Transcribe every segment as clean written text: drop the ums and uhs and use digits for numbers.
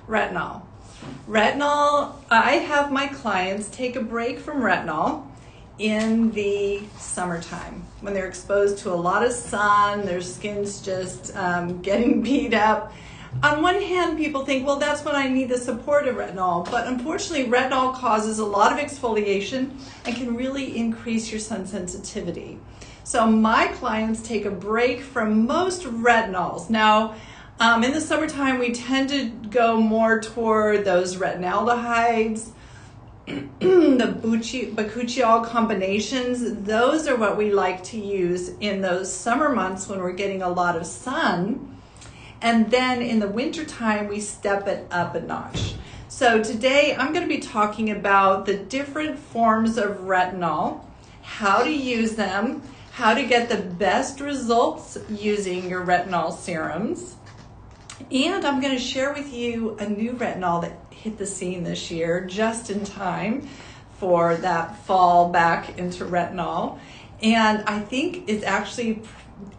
Retinol. Retinol, I have my clients take a break from retinol in the summertime when they're exposed to a lot of sun, their skin's just getting beat up. On one hand, people think, well, that's when I need the support of retinol, but unfortunately, retinol causes a lot of exfoliation and can really increase your sun sensitivity. So my clients take a break from most retinols. Now, in the summertime, we tend to go more toward those retinaldehydes, the bakuchiol combinations. Those are what we like to use in those summer months when we're getting a lot of sun. And then in the wintertime, we step it up a notch. So today I'm going to be talking about the different forms of retinol, how to use them, how to get the best results using your retinol serums. And I'm going to share with you a new retinol that hit the scene this year just in time for that fall back into retinol. And I think it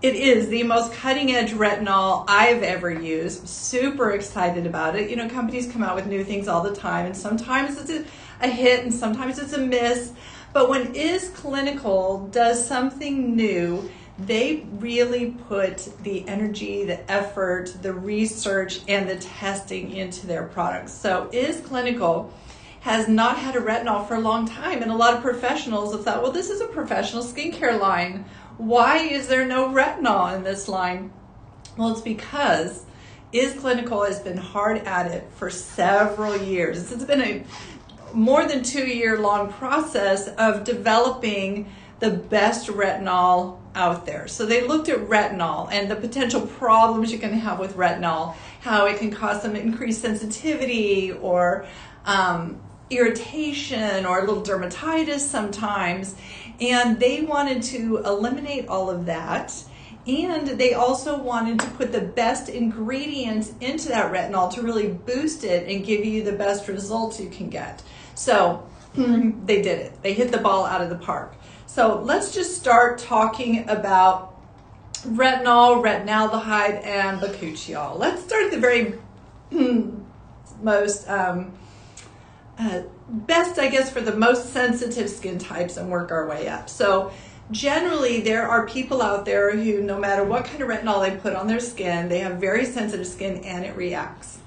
is the most cutting edge retinol I've ever used. I'm super excited about it. You know, companies come out with new things all the time, and sometimes it's a hit and sometimes it's a miss. But when Is Clinical does something new, they really put the energy, the effort, the research, and the testing into their products. So Is Clinical has not had a retinol for a long time, and a lot of professionals have thought, well, this is a professional skincare line. Why is there no retinol in this line? Well, it's because Is Clinical has been hard at it for several years. It's been a more than 2-year long process of developing the best retinol out there. So they looked at retinol and the potential problems you can have with retinol, how it can cause some increased sensitivity or irritation or a little dermatitis sometimes. And they wanted to eliminate all of that. And they also wanted to put the best ingredients into that retinol to really boost it and give you the best results you can get. So they did it. They hit the ball out of the park. So let's just start talking about retinol, retinaldehyde, and bakuchiol. Let's start at the very most best, I guess, for the most sensitive skin types and work our way up. So generally, there are people out there who, no matter what kind of retinol they put on their skin, they have very sensitive skin and it reacts.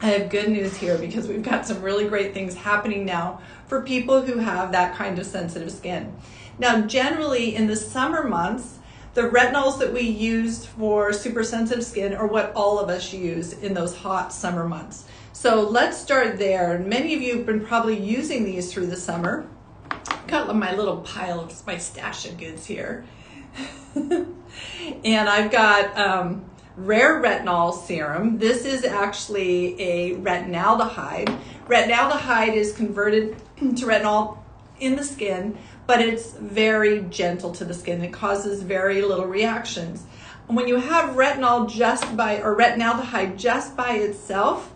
I have good news here because we've got some really great things happening now for people who have that kind of sensitive skin. Now, generally in the summer months, the retinols that we use for super sensitive skin are what all of us use in those hot summer months. So let's start there. And many of you have been probably using these through the summer. I've got my little pile of my stash of goods here. And I've got Rare Retinol Serum. This is actually a retinaldehyde. Retinaldehyde is converted to retinol in the skin, but it's very gentle to the skin. It causes very little reactions. And when you have retinol retinaldehyde just by itself,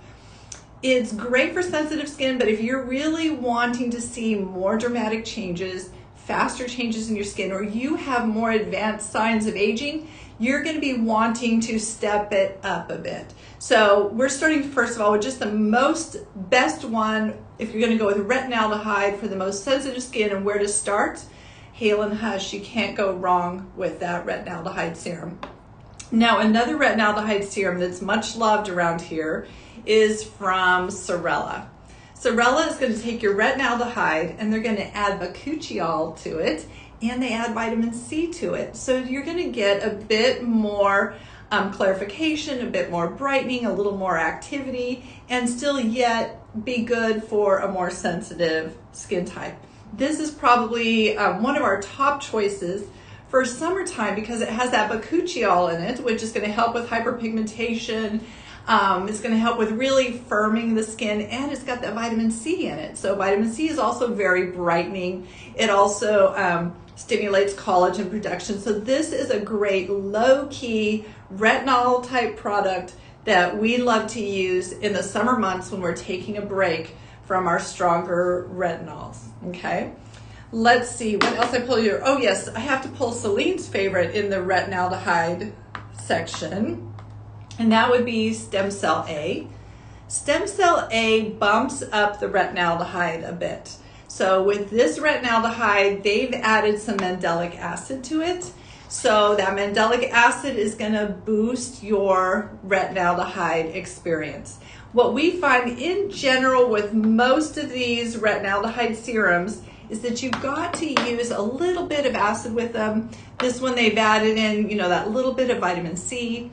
it's great for sensitive skin, but if you're really wanting to see more dramatic changes, faster changes in your skin, or you have more advanced signs of aging, you're going to be wanting to step it up a bit. So we're starting first of all with just the best one. If you're going to go with retinaldehyde for the most sensitive skin and where to start, Hail and Hush, you can't go wrong with that retinaldehyde serum. Now, another retinaldehyde serum that's much loved around here is from Sorella. Sorella is going to take your retinaldehyde and they're going to add bakuchiol to it, and they add vitamin C to it. So you're going to get a bit more clarification, a bit more brightening, a little more activity, and still yet be good for a more sensitive skin type. This is probably one of our top choices for summertime because it has that bakuchiol in it, which is going to help with hyperpigmentation. It's going to help with really firming the skin, and it's got that vitamin C in it. So vitamin C is also very brightening. It also stimulates collagen production. So this is a great low-key retinol type product that we love to use in the summer months when we're taking a break from our stronger retinols. Okay, let's see what else I pull here. Oh yes, I have to pull Celine's favorite in the retinaldehyde section, and that would be Stem Cell A. Stem cell A bumps up the retinaldehyde a bit. So with this retinaldehyde, they've added some mandelic acid to it. So that mandelic acid is going to boost your retinaldehyde experience. What we find in general with most of these retinaldehyde serums is that you've got to use a little bit of acid with them. This one they've added in, that little bit of vitamin C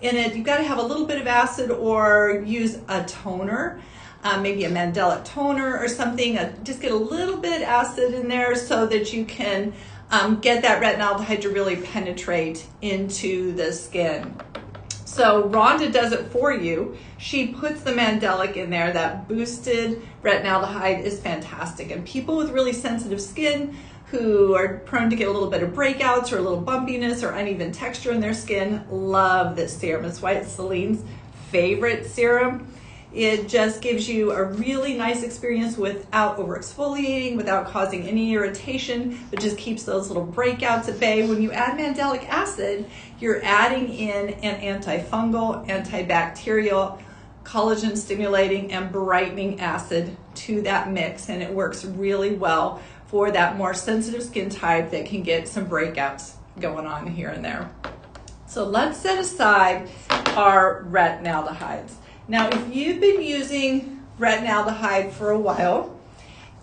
in it. You've got to have a little bit of acid or use a toner, maybe a mandelic toner or something. Just get a little bit acid in there so that you can get that retinaldehyde to really penetrate into the skin. So Rhonda does it for you. She puts the mandelic in there. That boosted retinaldehyde is fantastic. And people with really sensitive skin who are prone to get a little bit of breakouts or a little bumpiness or uneven texture in their skin love this serum. That's why it's Celine's favorite serum. It just gives you a really nice experience without over-exfoliating, without causing any irritation, but just keeps those little breakouts at bay. When you add mandelic acid, you're adding in an antifungal, antibacterial, collagen stimulating, and brightening acid to that mix, and it works really well for that more sensitive skin type that can get some breakouts going on here and there. So let's set aside our retinaldehydes. Now, if you've been using retinaldehyde for a while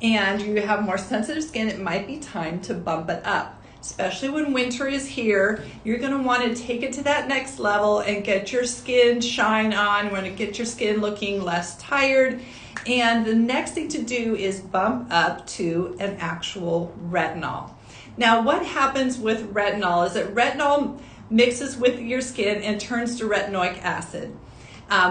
and you have more sensitive skin, it might be time to bump it up. Especially when winter is here, you're going to want to take it to that next level and get your skin shine on. You want to get your skin looking less tired. And the next thing to do is bump up to an actual retinol. Now, what happens with retinol is that retinol mixes with your skin and turns to retinoic acid.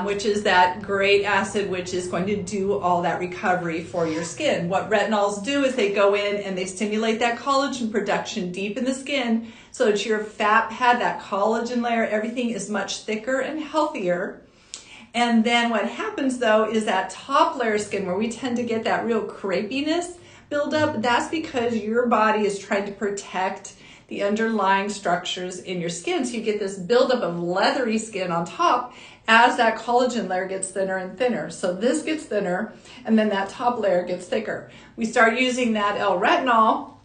Which is that great acid which is going to do all that recovery for your skin. What retinols do is they go in and they stimulate that collagen production deep in the skin so that your fat pad, that collagen layer, everything is much thicker and healthier. And then what happens though is that top layer skin where we tend to get that real crepiness build up, that's because your body is trying to protect the underlying structures in your skin. So you get this buildup of leathery skin on top as that collagen layer gets thinner and thinner. So this gets thinner and then that top layer gets thicker. We start using that L-retinol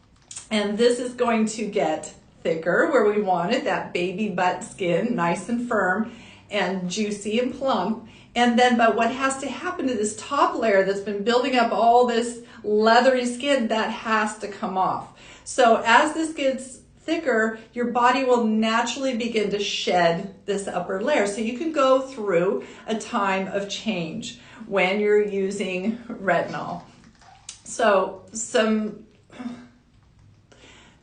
and this is going to get thicker where we want it, that baby butt skin, nice and firm and juicy and plump. And then, but what has to happen to this top layer that's been building up all this leathery skin, that has to come off. So as this gets thicker, your body will naturally begin to shed this upper layer. So you can go through a time of change when you're using retinol. So some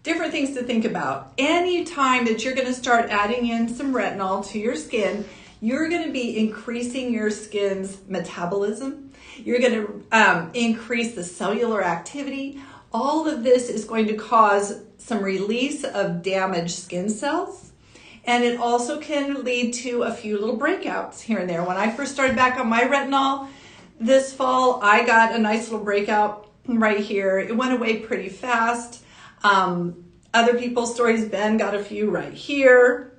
different things to think about. Any time that you're going to start adding in some retinol to your skin, you're going to be increasing your skin's metabolism. You're going to increase the cellular activity. All of this is going to cause some release of damaged skin cells, and it also can lead to a few little breakouts here and there. When I first started back on my retinol this fall, I got a nice little breakout right here. It went away pretty fast. Other people's stories, Ben got a few right here.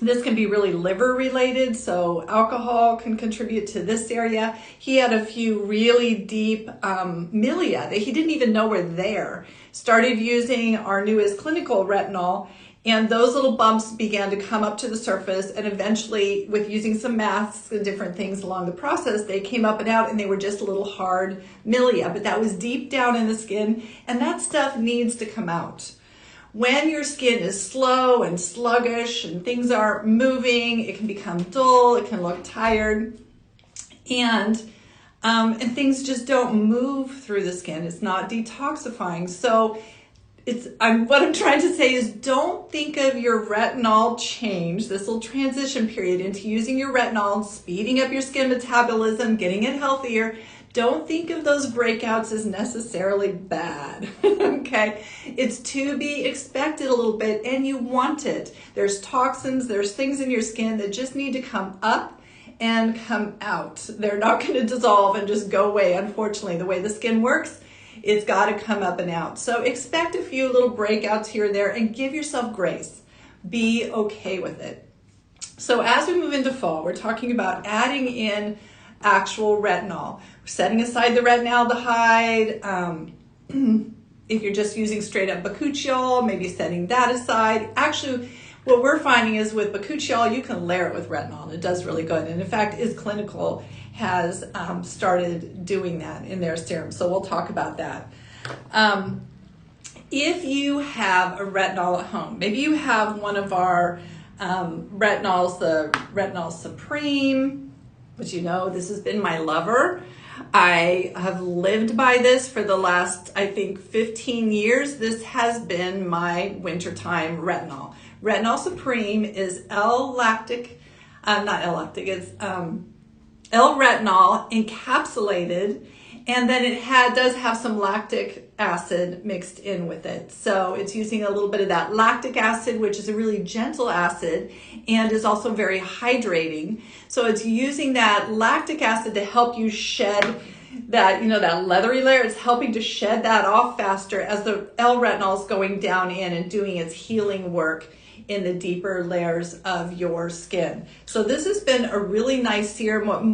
This can be really liver related, so alcohol can contribute to this area. He had a few really deep milia that he didn't even know were there. Started using our newest clinical retinol, and those little bumps began to come up to the surface, and eventually with using some masks and different things along the process, they came up and out and they were just little hard milia, but that was deep down in the skin, and that stuff needs to come out. When your skin is slow and sluggish and things aren't moving, it can become dull, it can look tired, and things just don't move through the skin. It's not detoxifying. So what I'm trying to say is don't think of your retinol change, this little transition period into using your retinol, speeding up your skin metabolism, getting it healthier. Don't think of those breakouts as necessarily bad, okay? It's to be expected a little bit, and you want it. There's toxins, there's things in your skin that just need to come up and come out. They're not going to dissolve and just go away. Unfortunately, the way the skin works, it's got to come up and out. So expect a few little breakouts here or there and give yourself grace. Be okay with it. So as we move into fall, we're talking about adding in actual retinol. Setting aside the retinaldehyde, if you're just using straight up bakuchiol, maybe setting that aside. Actually, what we're finding is with bakuchiol, you can layer it with retinol, and it does really good. And in fact, Is Clinical has started doing that in their serum, so we'll talk about that. If you have a retinol at home, maybe you have one of our retinols, the Retinol Supreme, which you know, this has been my lover. I have lived by this for the last, I think, 15 years. This has been my wintertime retinol. Retinol Supreme is L-retinol encapsulated, and then it does have some lactic acid mixed in with it. So it's using a little bit of that lactic acid, which is a really gentle acid and is also very hydrating. So it's using that lactic acid to help you shed that, that leathery layer. It's helping to shed that off faster as the L-retinol is going down in and doing its healing work in the deeper layers of your skin. So this has been a really nice serum. What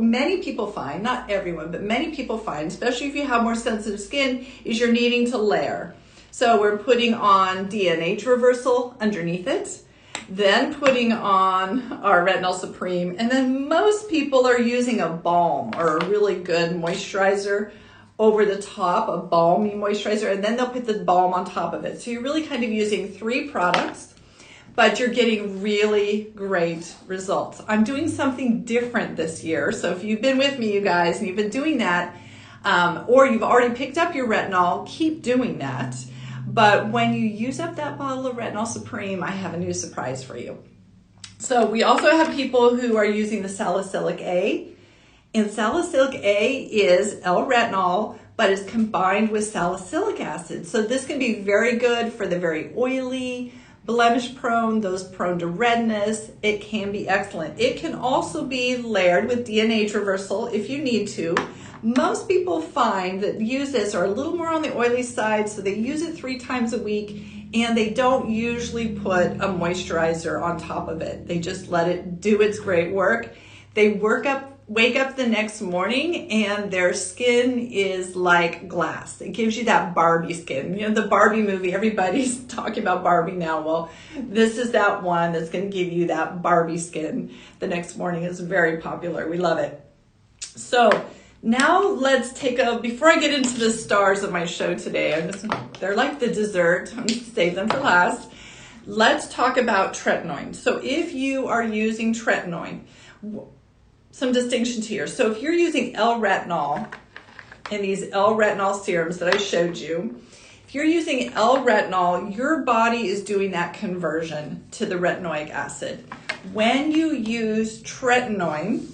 many people find, not everyone, but many people find, especially if you have more sensitive skin, is you're needing to layer. So we're putting on DNH reversal underneath it, then putting on our Retinol Supreme, and then most people are using a balm or a really good moisturizer over the top, a balmy moisturizer, and then they'll put the balm on top of it. So you're really kind of using 3 products, but you're getting really great results. I'm doing something different this year. So if you've been with me, you guys, and you've been doing that, or you've already picked up your retinol, keep doing that. But when you use up that bottle of Retinol Supreme, I have a new surprise for you. So we also have people who are using the salicylic A. And salicylic A is L-retinol, but is combined with salicylic acid. So this can be very good for the very oily, blemish prone, those prone to redness. It can be excellent. It can also be layered with DNH reversal if you need to. Most people find that use this are a little more on the oily side, so they use it 3 times a week, and they don't usually put a moisturizer on top of it. They just let it do its great work. They wake up the next morning and their skin is like glass. It gives you that Barbie skin. The Barbie movie, everybody's talking about Barbie now. Well, this is that one that's going to give you that Barbie skin the next morning. It's very popular. We love it. So now let's before I get into the stars of my show today, they're like the dessert. I'm going to save them for last. Let's talk about tretinoin. So if you are using tretinoin, some distinctions here. So if you're using L-retinol in these L-retinol serums that I showed you, if you're using L-retinol, your body is doing that conversion to the retinoic acid. When you use tretinoin,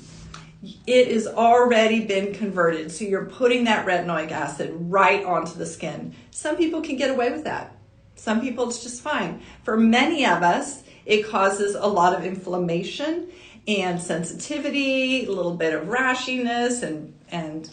it has already been converted. So you're putting that retinoic acid right onto the skin. Some people can get away with that. Some people it's just fine. For many of us, it causes a lot of inflammation and sensitivity, a little bit of rashiness and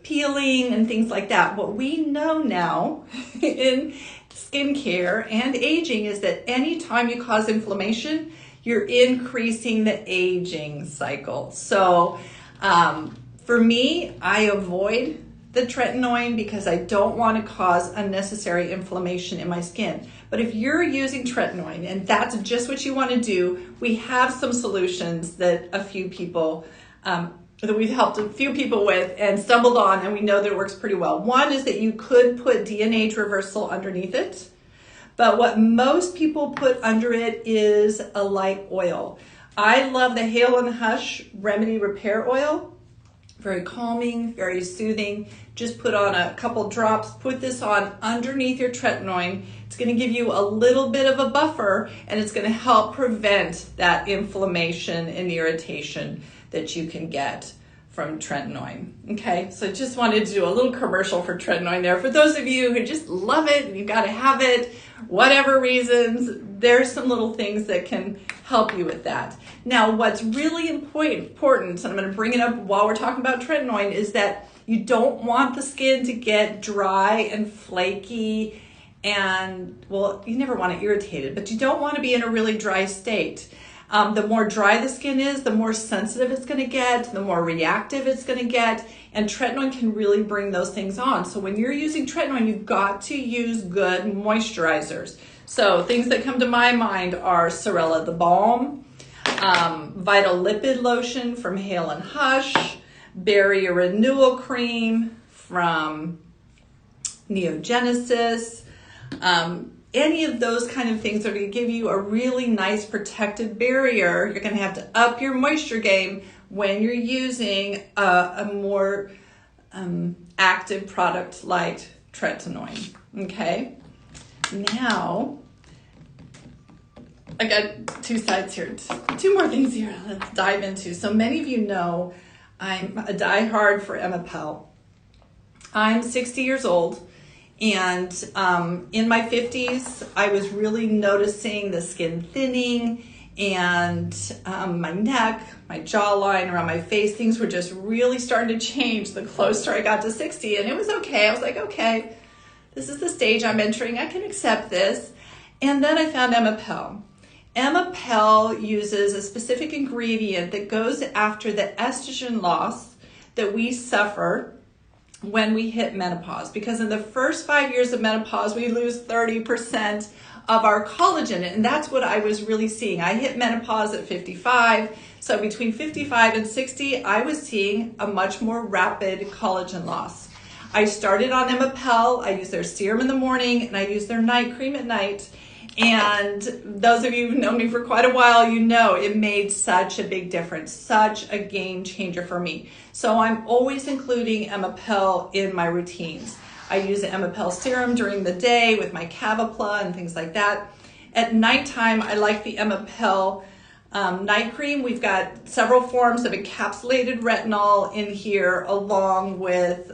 peeling and things like that. What we know now in skincare and aging is that anytime you cause inflammation, you're increasing the aging cycle. So for me, I avoid the tretinoin because I don't want to cause unnecessary inflammation in my skin. But if you're using tretinoin and that's just what you want to do, we have some solutions that that we've helped a few people with and stumbled on, and we know that it works pretty well. One is that you could put DNH reversal underneath it, but what most people put under it is a light oil. I love the Hail and Hush Remedy Repair Oil. Very calming, very soothing. Just put on a couple drops, put this on underneath your tretinoin. It's gonna give you a little bit of a buffer, and it's gonna help prevent that inflammation and irritation that you can get from tretinoin. Okay, so I just wanted to do a little commercial for tretinoin there. For those of you who just love it, and you've gotta have it, whatever reasons, there's some little things that can help you with that. Now, what's really important, and I'm going to bring it up while we're talking about tretinoin, is that you don't want the skin to get dry and flaky and, well, you never want it irritated, but you don't want to be in a really dry state. The more dry the skin is, the more sensitive it's going to get, the more reactive it's going to get, and tretinoin can really bring those things on. So when you're using tretinoin, you've got to use good moisturizers. So things that come to my mind are Sorella the Balm, Vital Lipid Lotion from Hale and Hush, Barrier Renewal Cream from Neogenesis. Any of those kind of things are going to give you a really nice protective barrier. You're going to have to up your moisture game when you're using a more active product like tretinoin. Okay, now I got two sides here, two more things here let's dive into. So many of you know I'm a diehard for Emapel. I'm 60 years old. And in my 50s, I was really noticing the skin thinning and my neck, my jawline, around my face, things were just really starting to change the closer I got to 60. And it was okay. I was like, okay, this is the stage I'm entering. I can accept this. And then I found Emapel. Emapel uses a specific ingredient that goes after the estrogen loss that we suffer when we hit menopause, because in the first 5 years of menopause, we lose 30% of our collagen. And that's what I was really seeing. I hit menopause at 55. So between 55 and 60, I was seeing a much more rapid collagen loss. I started on Emapel. I use their serum in the morning and I use their night cream at night. And those of you who've known me for quite a while, you know it made such a big difference, such a game changer for me. So I'm always including Emapel in my routines. I use the Emapel serum during the day with my Cavapla and things like that. At nighttime, I like the Emapel night cream. We've got several forms of encapsulated retinol in here, along with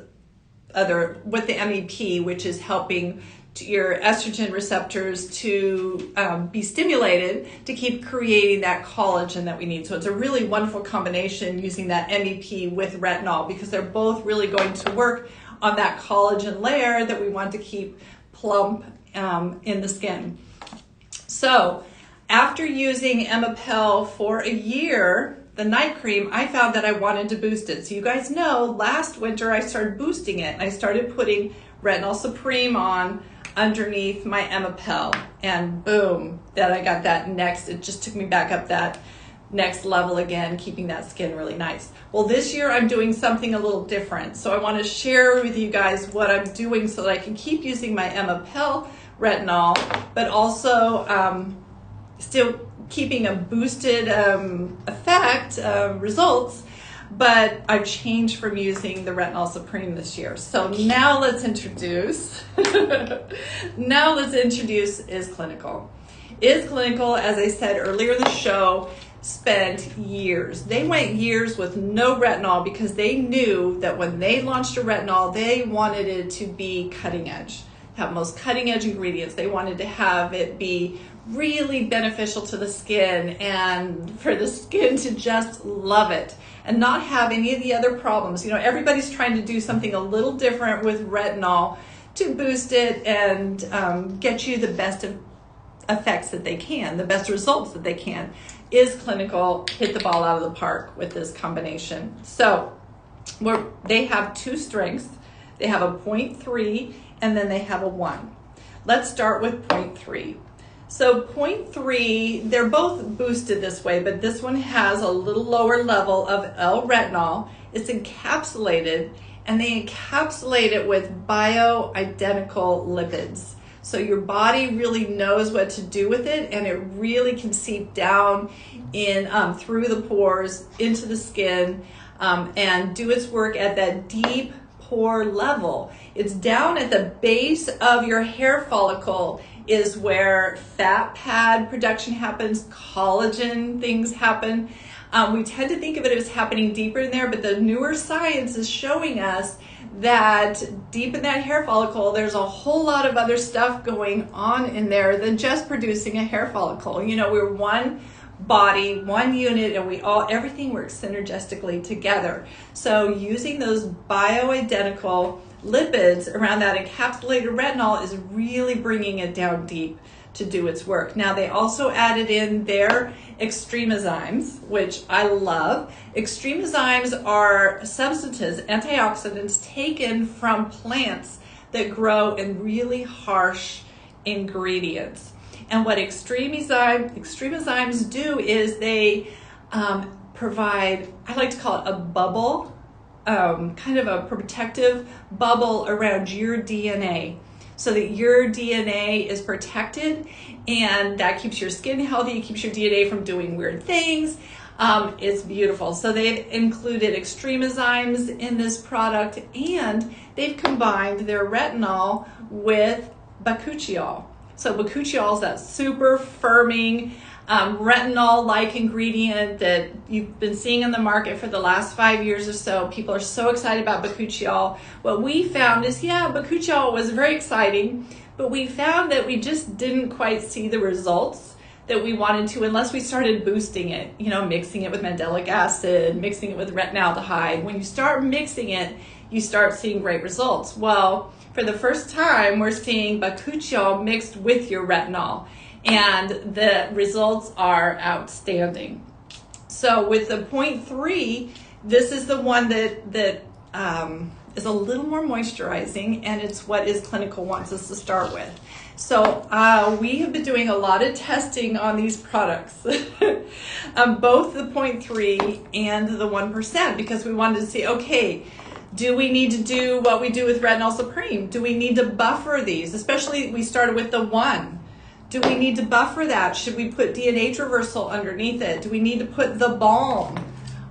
the MEP, which is helping your estrogen receptors to be stimulated to keep creating that collagen that we need. So it's a really wonderful combination using that MEP with retinol, because they're both really going to work on that collagen layer that we want to keep plump in the skin. So after using Emapel for a year, the night cream, I found that I wanted to boost it. So you guys know last winter I started boosting it. I started putting Retinol Supreme on underneath my Emapel, and boom, that I got that next, it just took me back up that next level again, keeping that skin really nice. Well, this year I'm doing something a little different. So I want to share with you guys what I'm doing so that I can keep using my Emapel retinol, but also still keeping a boosted effect, results, but I've changed from using the Retinol Supreme this year. So now let's introduce, Is Clinical. Is Clinical, as I said earlier in the show, spent years. They went years with no retinol because they knew that when they launched a retinol, they wanted it to be cutting edge, have most cutting edge ingredients. They wanted to have it be really beneficial to the skin and for the skin to just love it and not have any of the other problems. You know, everybody's trying to do something a little different with retinol to boost it and get you the best effects that they can, the best results that they can. Is Clinical hit the ball out of the park with this combination. So they have two strengths. They have a 0.3 and then they have a 1. Let's start with 0.3. So 0.3, they're both boosted this way, but this one has a little lower level of L-retinol. It's encapsulated, and they encapsulate it with bioidentical lipids. So your body really knows what to do with it, and it really can seep down in through the pores into the skin and do its work at that deep pore level. It's down at the base of your hair follicle is where fat pad production happens, collagen things happen. We tend to think of it as happening deeper in there, but the newer science is showing us that deep in that hair follicle, there's a whole lot of other stuff going on in there than just producing a hair follicle. You know, we're one body, one unit, and everything works synergistically together. So using those bioidentical lipids around that encapsulated retinol is really bringing it down deep to do its work. Now they also added in their extremozymes, which I love. Extremozymes are substances, antioxidants taken from plants that grow in really harsh ingredients. And what extremozymes do is they provide, I like to call it a bubble, kind of a protective bubble around your DNA, so that your DNA is protected, and that keeps your skin healthy, it keeps your DNA from doing weird things. It's beautiful. So they've included extremozymes in this product, and they've combined their retinol with bakuchiol. So bakuchiol is that super firming retinol-like ingredient that you've been seeing in the market for the last 5 years or so. People are so excited about bakuchiol. What we found is, yeah, bakuchiol was very exciting, but we found that we just didn't quite see the results that we wanted to unless we started boosting it, you know, mixing it with mandelic acid, mixing it with retinaldehyde. When you start mixing it, you start seeing great results. Well, for the first time, we're seeing bakuchiol mixed with your retinol, and the results are outstanding. So with the 0.3, this is the one that is a little more moisturizing, and it's what Is Clinical wants us to start with. So we have been doing a lot of testing on these products, both the 0.3 and the 1%, because we wanted to see, okay, do we need to do what we do with Retinol Supreme? Do we need to buffer these? Especially, we started with the 1. Do we need to buffer that? Should we put DNA reversal underneath it? Do we need to put the balm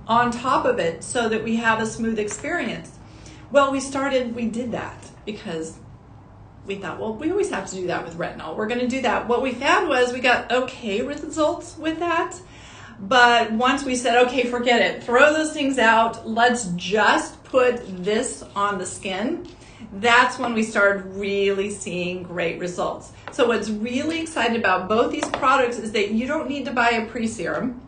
on top of it so that we have a smooth experience? Well, we did that because we thought, well, we always have to do that with retinol. We're going to do that. What we found was we got okay results with that. But once we said, okay, forget it, throw those things out, let's just put this on the skin, that's when we started really seeing great results. So what's really exciting about both these products is that you don't need to buy a pre-serum.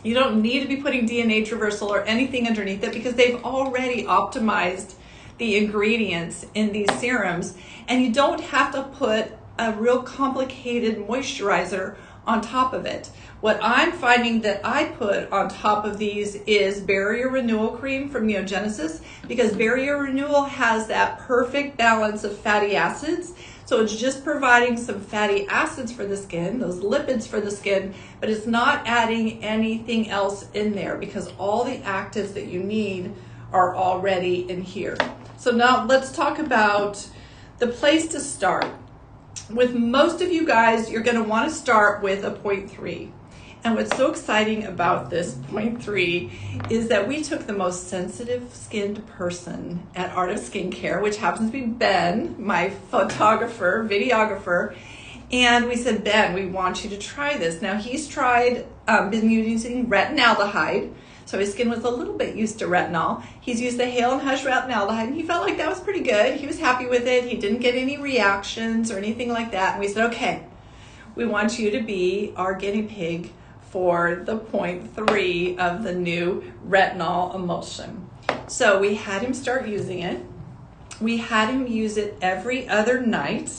You don't need to be putting DNA reversal or anything underneath it, because they've already optimized the ingredients in these serums, and you don't have to put a real complicated moisturizer on top of it. What I'm finding that I put on top of these is Barrier Renewal Cream from Neogenesis, because Barrier Renewal has that perfect balance of fatty acids. So it's just providing some fatty acids for the skin, those lipids for the skin, but it's not adding anything else in there, because all the actives that you need are already in here. So now let's talk about the place to start. With most of you guys, you're going to want to start with a 0.3. And what's so exciting about this 0.3 is that we took the most sensitive skinned person at Art of Skincare, which happens to be Ben, my photographer, videographer, and we said, Ben, we want you to try this. Now he's been using retinaldehyde, so his skin was a little bit used to retinol. He's used the Hale and Hush retinaldehyde, and he felt like that was pretty good. He was happy with it. He didn't get any reactions or anything like that. And we said, okay, we want you to be our guinea pig for the 0.3 of the new retinol emulsion. So we had him start using it. We had him use it every other night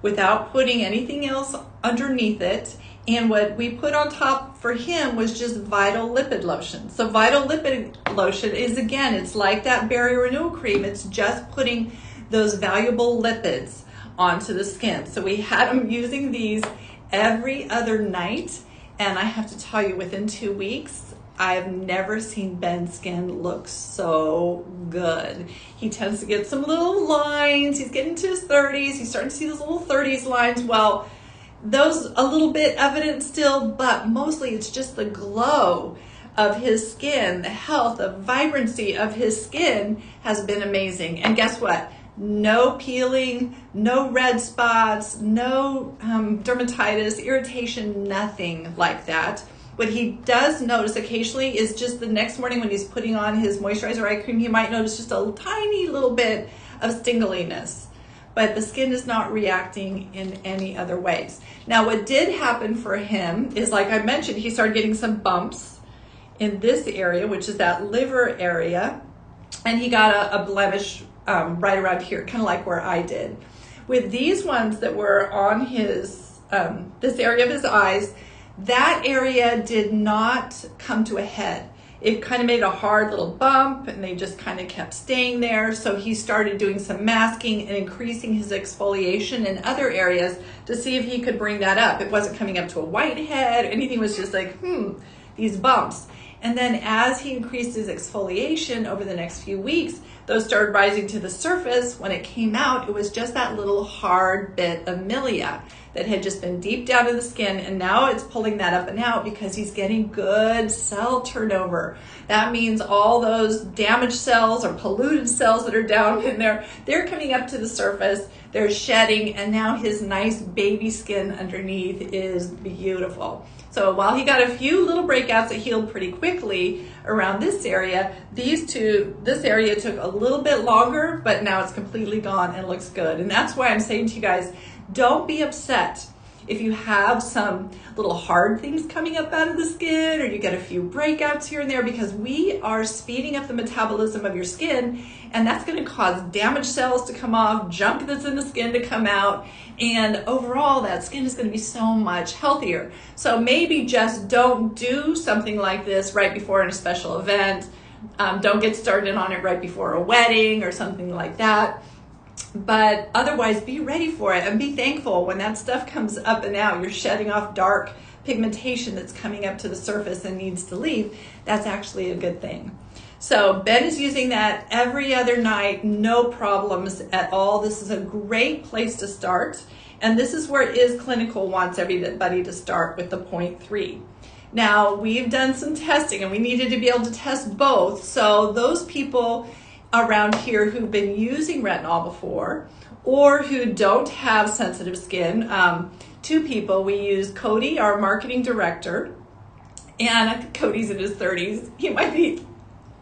without putting anything else underneath it. And what we put on top for him was just Vital Lipid Lotion. So Vital Lipid Lotion is, again, it's like that Barrier Renewal Cream. It's just putting those valuable lipids onto the skin. So we had him using these every other night. And I have to tell you, within 2 weeks, I've never seen Ben's skin look so good. He tends to get some little lines. He's getting to his 30s. He's starting to see those little 30s lines. Well, those a little bit evident still, but mostly it's just the glow of his skin, the health, the vibrancy of his skin has been amazing. And guess what? No peeling, no red spots, no dermatitis, irritation, nothing like that. What he does notice occasionally is just the next morning when he's putting on his moisturizer eye cream, he might notice just a tiny little bit of stingliness, but the skin is not reacting in any other ways. Now, what did happen for him is, like I mentioned, he started getting some bumps in this area, which is that liver area, and he got a blemish right around here, kind of like where I did. With these ones that were on his this area of his eyes, that area did not come to a head. It kind of made a hard little bump and they just kind of kept staying there. So he started doing some masking and increasing his exfoliation in other areas to see if he could bring that up. It wasn't coming up to a white head, anything, was just like, these bumps. And then as he increased his exfoliation over the next few weeks, those started rising to the surface. When it came out, it was just that little hard bit of milia that had just been deep down in the skin, and now it's pulling that up and out because he's getting good cell turnover. That means all those damaged cells or polluted cells that are down in there, they're coming up to the surface, they're shedding, and now his nice baby skin underneath is beautiful. So while he got a few little breakouts that healed pretty quickly around this area, this area took a little bit longer, but now it's completely gone and looks good. And that's why I'm saying to you guys, don't be upset if you have some little hard things coming up out of the skin or you get a few breakouts here and there, because we are speeding up the metabolism of your skin, and that's going to cause damaged cells to come off, junk that's in the skin to come out, and overall that skin is going to be so much healthier. So maybe just don't do something like this right before a special event. Don't get started on it right before a wedding or something like that. But otherwise, be ready for it and be thankful when that stuff comes up and out. You're shedding off dark pigmentation that's coming up to the surface and needs to leave. That's actually a good thing. So Ben is using that every other night, no problems at all. This is a great place to start. And this is where Is Clinical wants everybody to start, with the 0.3. Now, we've done some testing and we needed to be able to test both. So those people around here who've been using retinol before or who don't have sensitive skin, two people, we use Cody, our marketing director, and I think Cody's in his 30s. He might be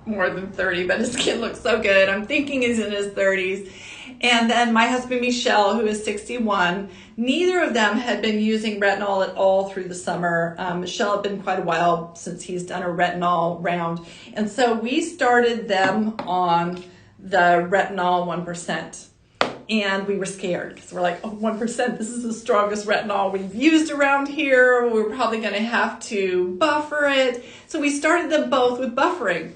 more than 30, but his skin looks so good. I'm thinking he's in his 30s. And then my husband, Michelle, who is 61. Neither of them had been using retinol at all through the summer. Michelle had been quite a while since he's done a retinol round. And so we started them on the retinol 1%. And we were scared because we're like, oh, 1%, this is the strongest retinol we've used around here. We're probably going to have to buffer it. So we started them both with buffering.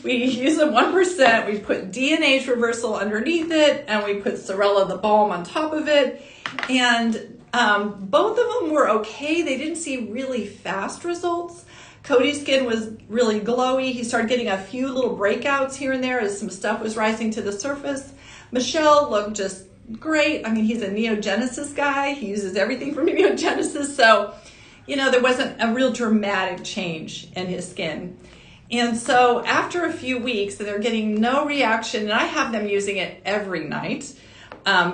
We use a 1%, we put DNase reversal underneath it, and we put Sorella the balm on top of it. And both of them were okay. They didn't see really fast results. Cody's skin was really glowy. He started getting a few little breakouts here and there as some stuff was rising to the surface. Michelle looked just great. I mean, he's a neogenesis guy. He uses everything from neogenesis. So, you know, there wasn't a real dramatic change in his skin. And so after a few weeks, and they're getting no reaction, and I have them using it every night,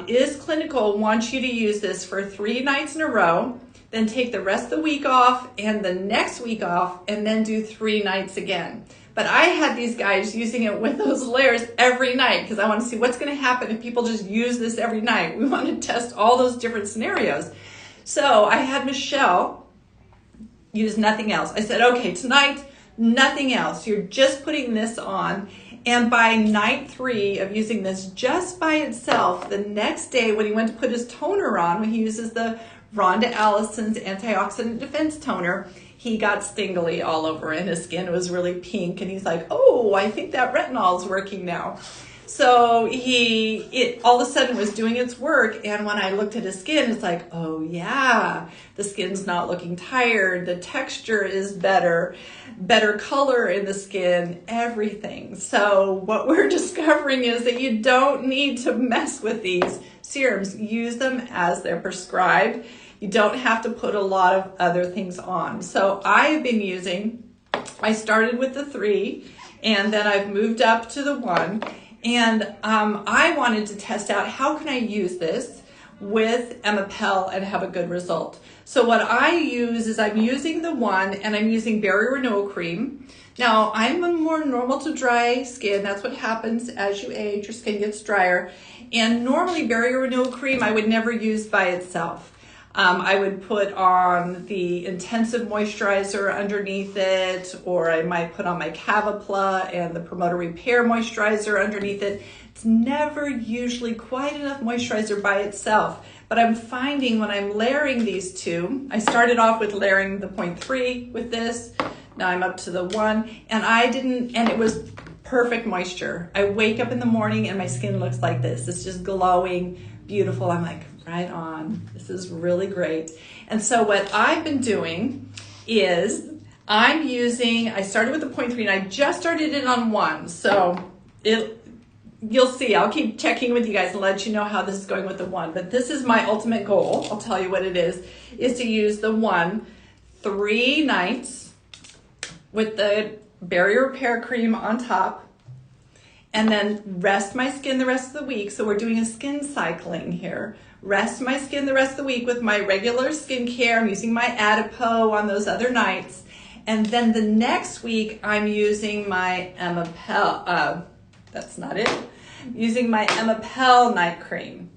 Is Clinical wants you to use this for 3 nights in a row, then take the rest of the week off and the next week off, and then do 3 nights again. But I had these guys using it with those layers every night because I want to see what's going to happen if people just use this every night. We want to test all those different scenarios. So I had Michelle use nothing else. I said, okay, tonight, nothing else. You're just putting this on. And by night 3 of using this just by itself, the next day when he went to put his toner on, when he uses the Rhonda Allison's Antioxidant Defense Toner, he got stingly all over and his skin was really pink. And he's like, oh, I think that retinol is working now. So it all of a sudden was doing its work. And when I looked at his skin, it's like, oh yeah, the skin's not looking tired. The texture is better color in the skin, everything. So what we're discovering is that you don't need to mess with these serums. Use them as they're prescribed. You don't have to put a lot of other things on. So I started with the 3 and then I've moved up to the 1. And I wanted to test out how can I use this with Emapel and have a good result. So what I use is I'm using the 1 and I'm using Barrier Renewal Cream. Now I'm a more normal to dry skin. That's what happens as you age, your skin gets drier. And normally Barrier Renewal Cream I would never use by itself. I would put on the intensive moisturizer underneath it, or I might put on my Cavapla and the Promoter Repair moisturizer underneath it. It's never usually quite enough moisturizer by itself. But I'm finding when I'm layering these two, I started off with layering the 0.3 with this. Now I'm up to the 1, and it was perfect moisture. I wake up in the morning and my skin looks like this. It's just glowing, beautiful. I'm like, right on. This is really great. And so what I've been doing is I started with the 0.3 and I just started it on 1. So you'll see, I'll keep checking with you guys and let you know how this is going with the 1. But this is my ultimate goal. I'll tell you what it is to use the 1 3 nights with the barrier repair cream on top, and then rest my skin the rest of the week. So we're doing a skin cycling here. Rest my skin the rest of the week with my regular skincare. I'm using my Adipo on those other nights. And then the next week, I'm using my that's not it. I'm using my Emapel night cream.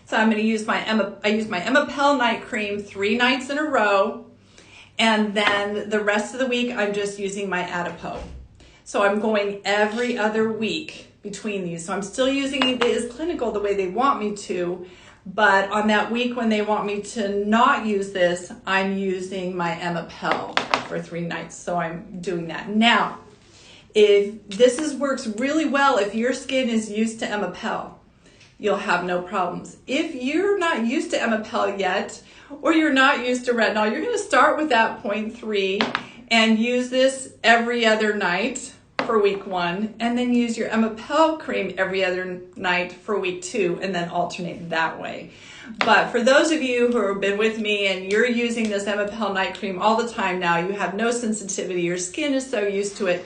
So I'm going to use I use my Emapel night cream 3 nights in a row. And then the rest of the week, I'm just using my Adipo. So I'm going every other week between these. So I'm still using it as clinical the way they want me to, but on that week when they want me to not use this, I'm using my Emapel for 3 nights. So I'm doing that. Now, if this works really well, if your skin is used to Emapel, you'll have no problems. If you're not used to Emapel yet, or you're not used to retinol, you're going to start with that 0.3 and use this every other night for week 1, and then use your Emapel cream every other night for week 2, and then alternate that way. But for those of you who have been with me and you're using this Emapel night cream all the time now, you have no sensitivity, your skin is so used to it,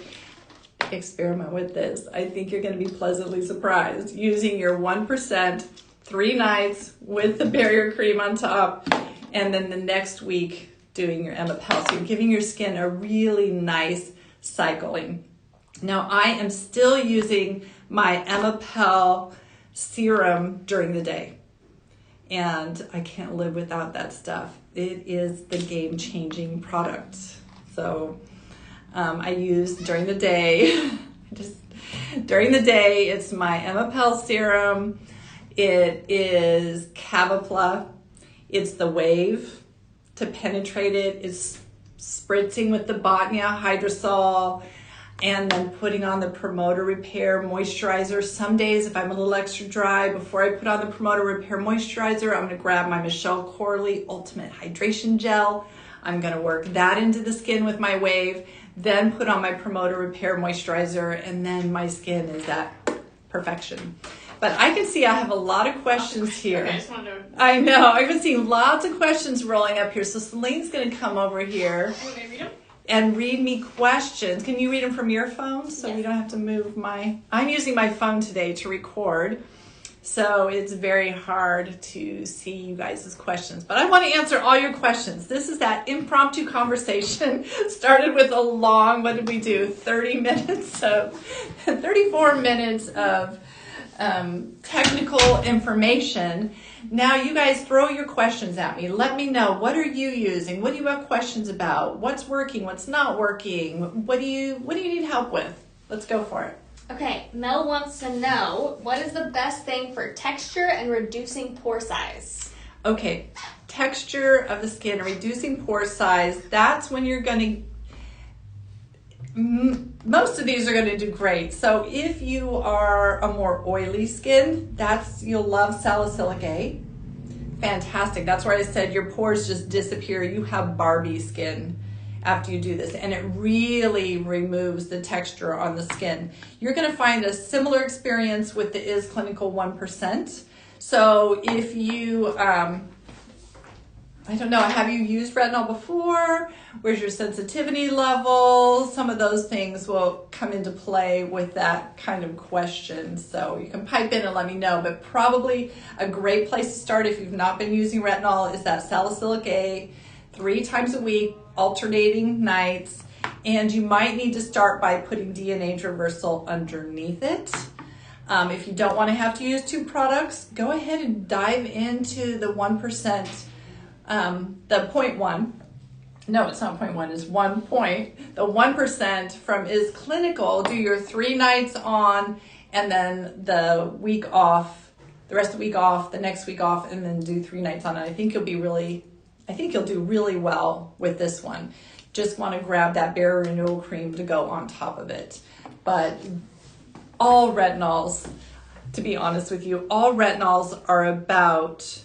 experiment with this. I think you're going to be pleasantly surprised. Using your 1% 3 nights with the barrier cream on top, and then the next week doing your Emapel. So you're giving your skin a really nice cycling. Now I am still using my Emapel serum during the day, and I can't live without that stuff. It is the game-changing product. So I use during the day, it's my Emapel serum. It is Cavapla. It's the wave to penetrate it. It's spritzing with the Botnia hydrosol, and then putting on the Promoter Repair Moisturizer. Some days, if I'm a little extra dry, before I put on the Promoter Repair Moisturizer, I'm gonna grab my Michelle Corley Ultimate Hydration Gel. I'm gonna work that into the skin with my wave, then put on my Promoter Repair Moisturizer, and then my skin is at perfection. But I can see I have a lot of questions here. Okay, I know, I've been seeing lots of questions rolling up here. So Celine's gonna come over here and read me questions. Can you read them from your phone so we don't have to move I'm using my phone today to record. So it's very hard to see you guys' questions, but I want to answer all your questions. This is that impromptu conversation. Started with a long, what did we do? 34 minutes of technical information. Now you guys throw your questions at me. Let me know, what are you using? What do you have questions about? What's working? What's not working? What do you need help with? Let's go for it. Okay, Mel wants to know, what is the best thing for texture and reducing pore size? Okay, texture of the skin, reducing pore size, that's when you're going to, most of these are going to do great. So if you are a more oily skin, you'll love salicylic A. Fantastic. That's why I said your pores just disappear. You have Barbie skin after you do this, and it really removes the texture on the skin. You're going to find a similar experience with the Is Clinical 1%. So if you, I don't know, have you used retinol before? Where's your sensitivity level? Some of those things will come into play with that kind of question. So you can pipe in and let me know, but probably a great place to start if you've not been using retinol is that salicylic A, 3 times a week, alternating nights, and you might need to start by putting DNA reversal underneath it. If you don't want to have to use 2 products, go ahead and dive into the 1%, the 0.1. No, it's not 0.1, it's 1 point. The 1% from Is Clinical, do your 3 nights on and then the week off the rest of the week off, the next week off, and then do 3 nights on it. I think you'll do really well with this one. Just want to grab that Bare Renewal Cream to go on top of it. But all retinols, to be honest with you, all retinols are about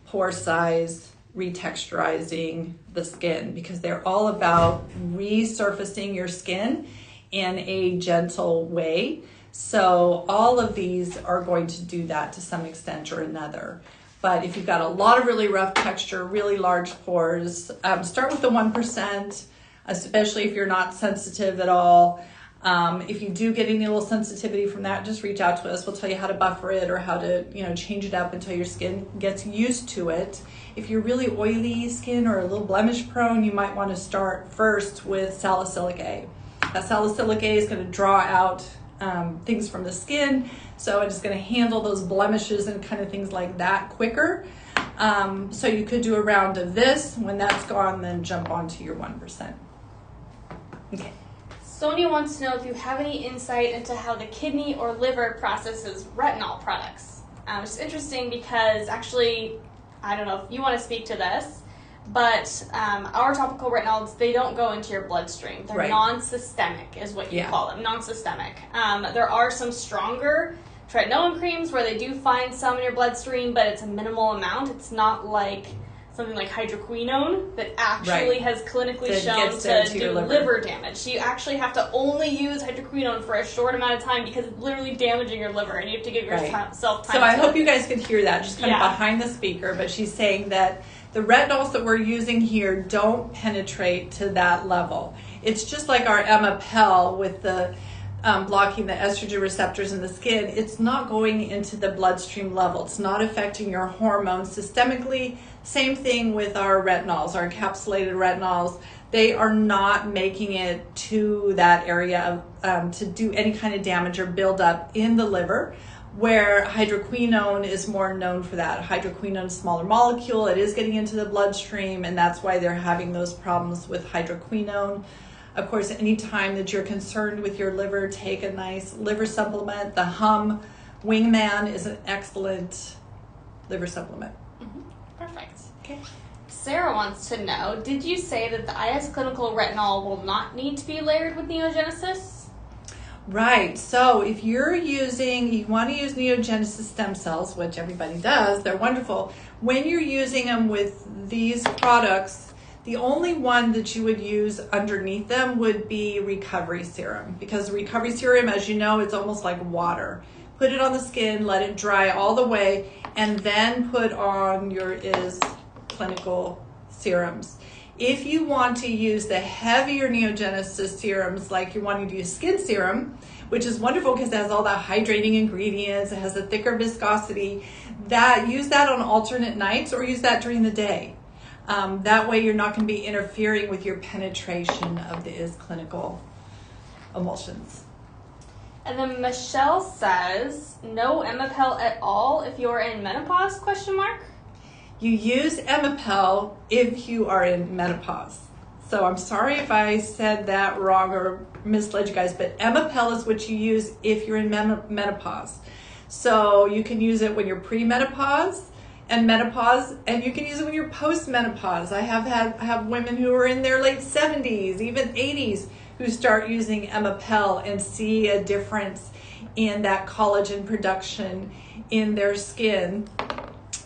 pore size, retexturizing the skin, because they're all about resurfacing your skin in a gentle way. So all of these are going to do that to some extent or another. But if you've got a lot of really rough texture, really large pores, start with the 1%, especially if you're not sensitive at all. If you do get any little sensitivity from that, just reach out to us. We'll tell you how to buffer it or how to, change it up until your skin gets used to it. If you're really oily skin or a little blemish prone, you might want to start first with salicylic A. That salicylic A is going to draw out things from the skin, so it's going to handle those blemishes and kind of things like that quicker. So you could do a round of this. When that's gone, then jump onto your 1%. Okay. Sonia wants to know if you have any insight into how the kidney or liver processes retinol products. Which is interesting because actually, I don't know if you want to speak to this, but our topical retinols, they don't go into your bloodstream. They're non-systemic is what you call them, non-systemic. There are some stronger tretinoin creams where they do find some in your bloodstream, but it's a minimal amount. It's not like something like hydroquinone that actually has clinically shown to do liver damage. So you actually have to only use hydroquinone for a short amount of time because it's literally damaging your liver, and you have to give yourself time. So I hope you guys can hear that, just kind of behind the speaker, but she's saying that the retinols that we're using here don't penetrate to that level. It's just like our Emapel with the blocking the estrogen receptors in the skin. It's not going into the bloodstream level. It's not affecting your hormones systemically. Same thing with our retinols, our encapsulated retinols. They are not making it to that area of, to do any kind of damage or buildup in the liver, where hydroquinone is more known for that. Hydroquinone is a smaller molecule. It is getting into the bloodstream, and that's why they're having those problems with hydroquinone. Of course, anytime that you're concerned with your liver, take a nice liver supplement. The Hum Wingman is an excellent liver supplement. Mm-hmm. Perfect. Okay. Sarah wants to know, did you say that the IS Clinical Retinol will not need to be layered with Neogenesis? Right. So if you want to use Neogenesis stem cells, which everybody does, they're wonderful. When you're using them with these products, the only one that you would use underneath them would be Recovery Serum, because Recovery Serum, as you know, it's almost like water. Put it on the skin, let it dry all the way, and then put on your IS Clinical serums. If you want to use the heavier Neogenesis serums, like you're wanting to use skin serum, which is wonderful because it has all the hydrating ingredients, it has a thicker viscosity, use that on alternate nights or use that during the day. That way you're not going to be interfering with your penetration of the IS Clinical emulsions. And then Michelle says, no Emapel at all if you're in menopause, ? You use Emapel if you are in menopause. So I'm sorry if I said that wrong or misled you guys, but Emapel is what you use if you're in menopause. So you can use it when you're pre-menopause and menopause, and you can use it when you're post-menopause. I have women who are in their late 70s, even 80s, who start using Emapel and see a difference in that collagen production in their skin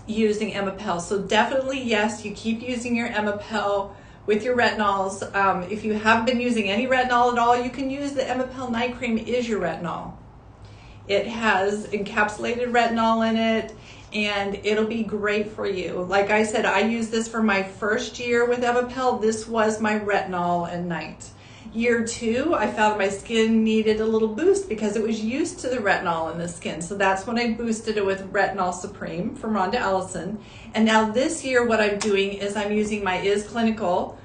using Emapel. So definitely, yes, you keep using your Emapel with your retinols. If you haven't been using any retinol at all, you can use the Emapel Night Cream is your retinol. It has encapsulated retinol in it, and it'll be great for you. Like I said, I used this for my first year with Emapel. This was my retinol at night. Year 2, I found my skin needed a little boost because it was used to the retinol in the skin. So that's when I boosted it with Retinol Supreme from Rhonda Ellison. And now this year, what I'm doing is I'm using my IS Clinical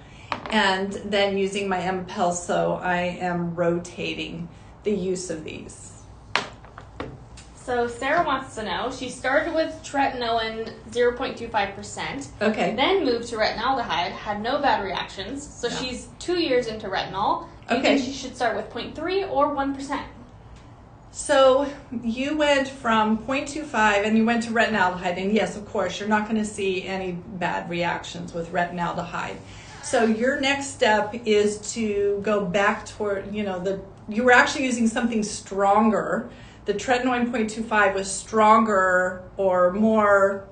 and then using my Emapel. So I am rotating the use of these. So Sarah wants to know, she started with tretinoin 0.25%, then moved to retinaldehyde, had no bad reactions, so she's 2 years into retinol. Do you think she should start with 0.3 or 1%? So you went from 0.25 and you went to retinaldehyde, and yes, of course, you're not going to see any bad reactions with retinaldehyde. So your next step is to go back toward, you were actually using something stronger. The tretinoin 0.25 was stronger or more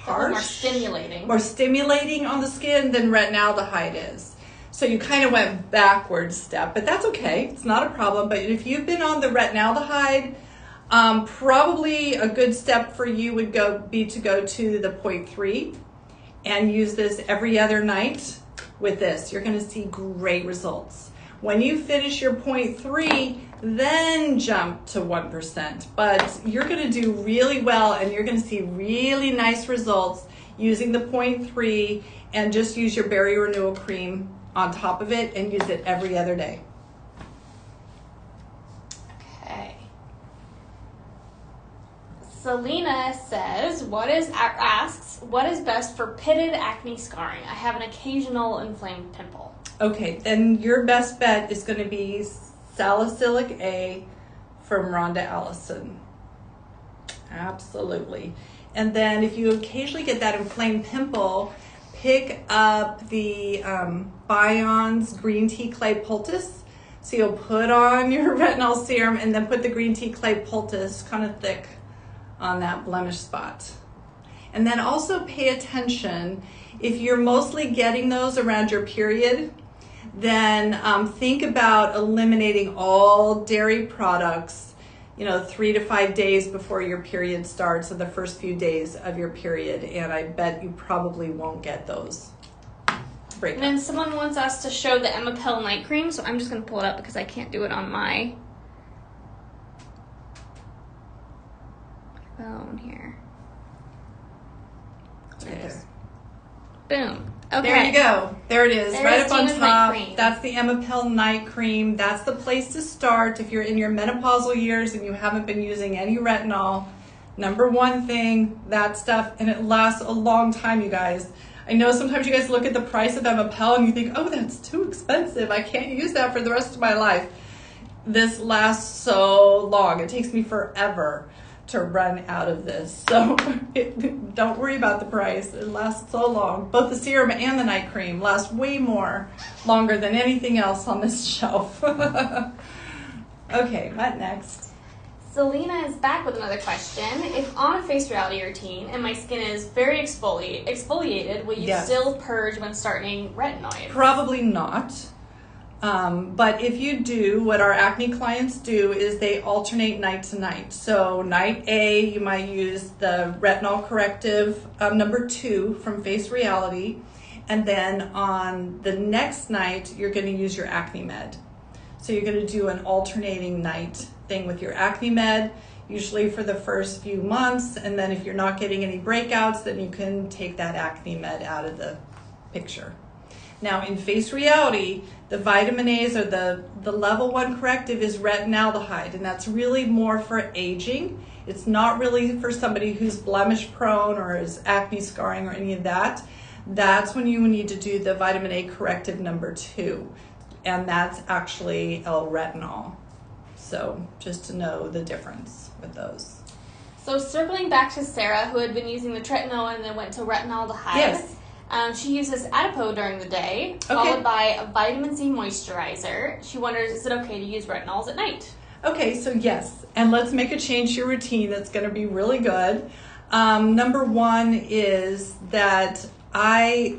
harsh, more stimulating on the skin than retinaldehyde is. So you kind of went backwards step, but that's okay. It's not a problem. But if you've been on the retinaldehyde, probably a good step for you would be to go to the 0.3 and use this every other night with this. You're going to see great results. When you finish your 0.3, then jump to 1%. But you're going to do really well, and you're going to see really nice results using the 0.3, and just use your barrier renewal cream on top of it and use it every other day. Okay. Selena asks, what is best for pitted acne scarring? I have an occasional inflamed pimple. Okay, then your best bet is going to be salicylic A from Rhonda Allison. Absolutely. And then if you occasionally get that inflamed pimple, pick up the Bion's green tea clay poultice. So you'll put on your retinol serum and then put the green tea clay poultice kind of thick on that blemish spot. And then also pay attention, if you're mostly getting those around your period, then think about eliminating all dairy products 3 to 5 days before your period starts, or the first few days of your period, and I bet you probably won't get those breakups. And then someone wants us to show the Emapel night cream, so I'm just going to pull it up because I can't do it on my phone here. There it is. Boom. Okay. There you go. There it is. Right up on Tina's top. night cream. That's the Emapel night cream. That's the place to start if you're in your menopausal years and you haven't been using any retinol. Number one thing, that stuff, and it lasts a long time, you guys. I know sometimes you guys look at the price of Emapel and you think, oh, that's too expensive. I can't use that for the rest of my life. This lasts so long. It takes me forever to run out of this. So don't worry about the price. It lasts so long. Both the serum and the night cream last way longer than anything else on this shelf. Okay, what next? Selena is back with another question. If on a face reality routine and my skin is very exfoliated, will you still purge when starting retinoids? Probably not. But if you do, what our acne clients do is they alternate night to night. So night A, you might use the retinol corrective number 2 from Face Reality. And then on the next night, you're going to use your acne med. So you're going to do an alternating night thing with your acne med, usually for the first few months. And then if you're not getting any breakouts, then you can take that acne med out of the picture. Now in Face Reality, the vitamin A's or the level 1 corrective is retinaldehyde, and that's really more for aging. It's not really for somebody who's blemish prone or is acne scarring or any of that. That's when you need to do the vitamin A corrective number 2, and that's actually L-retinol. So just to know the difference with those. So circling back to Sarah, who had been using the tretinoin and then went to retinaldehyde. Yes. She uses Adipo during the day, followed by a vitamin C moisturizer. She wonders, is it okay to use retinols at night? Okay, so yes, and let's make a change to your routine that's going to be really good. Number 1 is that I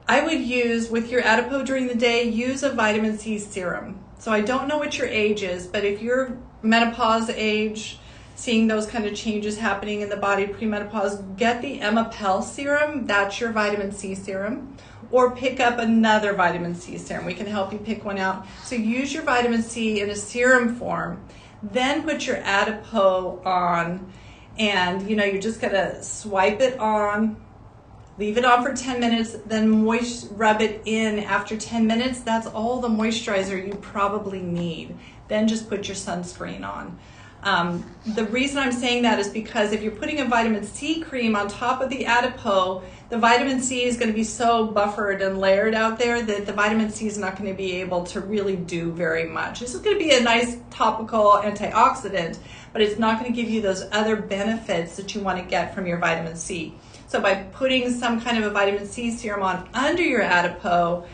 would use, with your Adipo during the day, use a vitamin C serum. So I don't know what your age is, but if you're menopause age, seeing those kind of changes happening in the body premenopause, get the Emapel serum. That's your vitamin C serum. Or pick up another vitamin C serum. We can help you pick one out. So use your vitamin C in a serum form. Then put your Adipo on, and you're just going to swipe it on, leave it on for 10 minutes, then rub it in after 10 minutes. That's all the moisturizer you probably need. Then just put your sunscreen on. The reason I'm saying that is because if you're putting a vitamin C cream on top of the Adipo, the vitamin C is going to be so buffered and layered out there that the vitamin C is not going to be able to really do very much. This is going to be a nice topical antioxidant, but it's not going to give you those other benefits that you want to get from your vitamin C. So by putting some kind of a vitamin C serum on under your Adipo,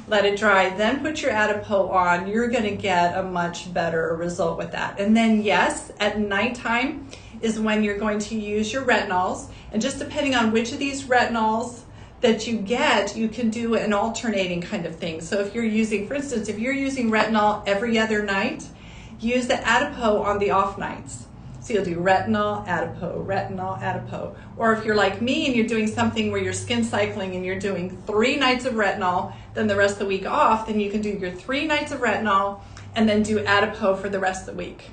let it dry, then put your Adipo on, you're going to get a much better result with that. And then yes, at nighttime is when you're going to use your retinols. And just depending on which of these retinols that you get, you can do an alternating kind of thing. So if you're using, for instance, if you're using retinol every other night, use the Adipo on the off nights. So you'll do retinol, Adipo. Or if you're like me and you're doing something where you're skin cycling and you're doing 3 nights of retinol, then the rest of the week off, then you can do your 3 nights of retinol and then do Adipo for the rest of the week.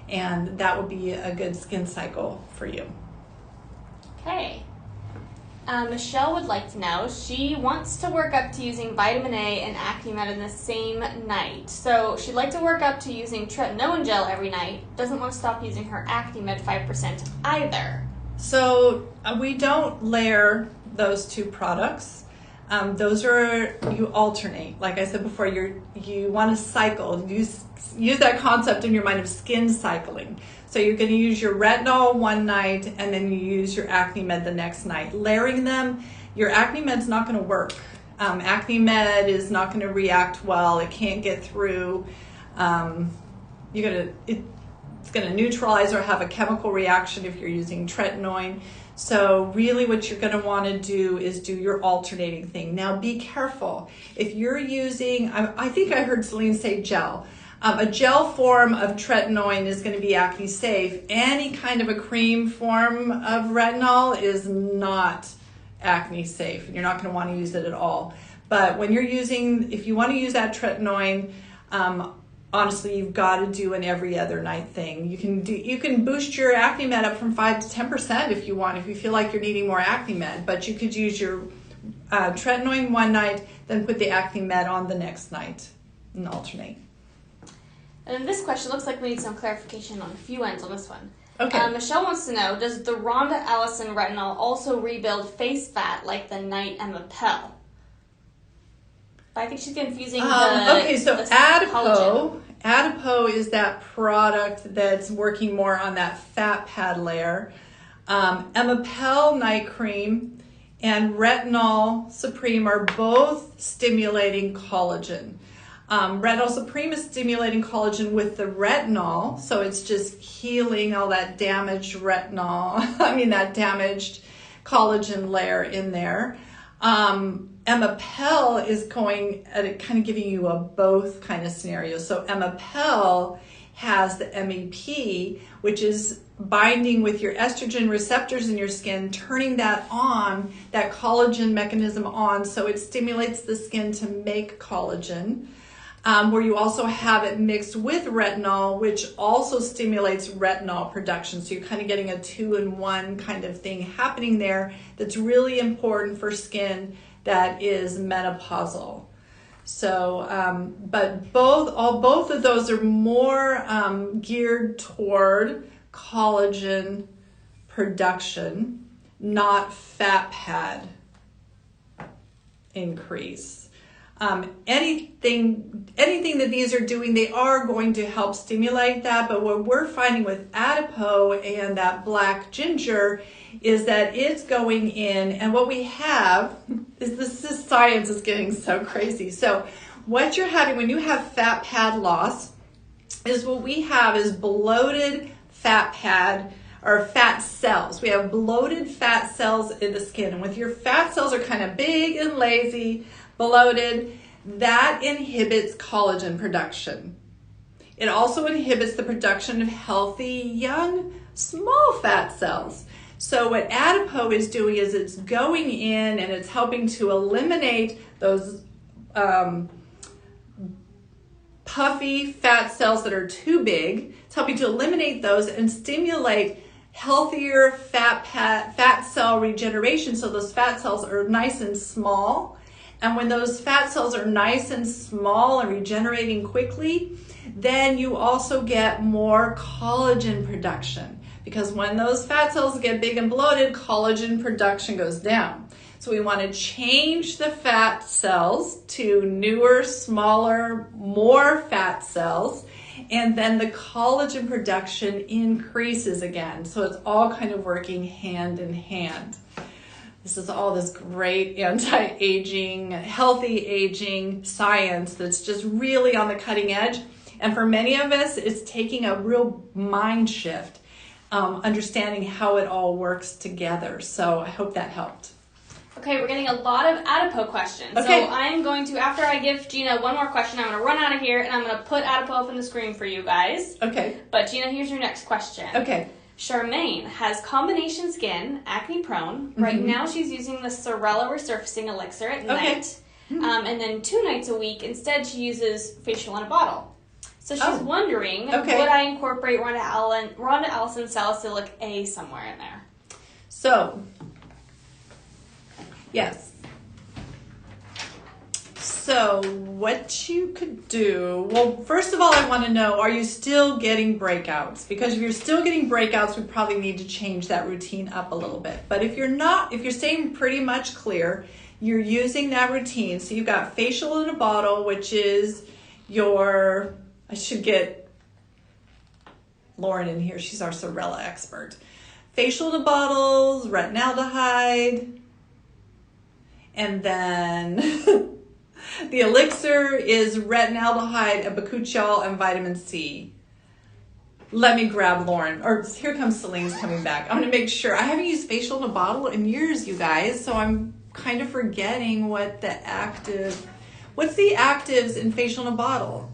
And that would be a good skin cycle for you. Okay. Michelle would like to know, she wants to work up to using vitamin A and Acne Med in the same night. So she'd like to work up to using tretinoin gel every night, doesn't want to stop using her Acne Med 5% either. So we don't layer those 2 products. Those are, you alternate. Like I said before, you want to cycle. Use that concept in your mind of skin cycling. So you're going to use your retinol one night and then you use your Acne Med the next night. Layering them, your Acne Med's not going to work. Acne Med is not going to react well. It can't get through. It's going to neutralize or have a chemical reaction if you're using tretinoin. So really what you're going to want to do is do your alternating thing. Now be careful. If you're using, I think I heard Celine say gel. A gel form of tretinoin is going to be acne safe. Any kind of a cream form of retinol is not acne safe. You're not going to want to use it at all. But when you're using, if you want to use that tretinoin, honestly, you've got to do an every other night thing. You can boost your Acne Med up from 5 to 10% if you want, if you feel like you're needing more Acne Med. But you could use your tretinoin one night, then put the Acne Med on the next night and alternate. And this question looks like we need some clarification on a few ends on this one. Okay. Michelle wants to know, does the Rhonda Allison retinol also rebuild face fat like the Night Emapel? But I think she's confusing okay, so the Adipo. Adipo is that product that's working more on that fat pad layer. Emapel night cream and Retinol Supreme are both stimulating collagen. Retinol Supreme is stimulating collagen with the retinol, so it's just healing all that damaged retinol, that damaged collagen layer in there. Emapel is going at kind of giving you a both kind of scenario. So Emapel has the MEP, which is binding with your estrogen receptors in your skin, turning that on, that collagen mechanism on, so it stimulates the skin to make collagen. Where you also have it mixed with retinol, which also stimulates retinol production. So you're kind of getting a 2-in-1 kind of thing happening there that's really important for skin that is menopausal. So, but both of those are more geared toward collagen production, not fat pad increase. Anything that these are doing, they are going to help stimulate that, but what we're finding with Adipo and that black ginger is that it's going in, and what we have is this science is getting so crazy. So what you're having when you have fat pad loss is what we have is bloated fat pad or fat cells. We have bloated fat cells in the skin, and with your fat cells are kind of big and lazy, bloated, that inhibits collagen production. It also inhibits the production of healthy, young, small fat cells. So what Adipo is doing is it's going in and it's helping to eliminate those puffy fat cells that are too big. It's helping to eliminate those and stimulate healthier fat cell regeneration, so those fat cells are nice and small. And when those fat cells are nice and small and regenerating quickly, then you also get more collagen production, because when those fat cells get big and bloated, collagen production goes down. So we want to change the fat cells to newer, smaller, more fat cells, and then the collagen production increases again. So it's all kind of working hand in hand. This is all this great anti-aging, healthy aging science that's just really on the cutting edge. And for many of us, it's taking a real mind shift, understanding how it all works together. So I hope that helped. Okay, we're getting a lot of Adipo questions. Okay. So I'm going to, after I give Gina one more question, I'm going to run out of here and I'm going to put Adipo up on the screen for you guys. Okay. But Gina, here's your next question. Okay. Charmaine has combination skin, acne prone. Right now she's using the Sorella Resurfacing Elixir at night. And then 2 nights a week, instead she uses facial in a bottle. So she's wondering, would I incorporate Rhonda Allison Salicylic A somewhere in there? So, yes. So what you could do, well, first of all, I want to know, are you still getting breakouts? Because if you're still getting breakouts, we probably need to change that routine up a little bit. But if you're not, if you're staying pretty much clear, you're using that routine. So you've got facial in a bottle, which is your, I should get Lauren in here. She's our Sorella expert. Facial in a bottle, retinaldehyde, and then the elixir is retinaldehyde, and bakuchiol, and vitamin C. Let me grab Lauren. Or here comes Celine's coming back. I'm going to make sure. I haven't used facial in a bottle in years, you guys, so I'm kind of forgetting what the what's the actives in facial in a bottle?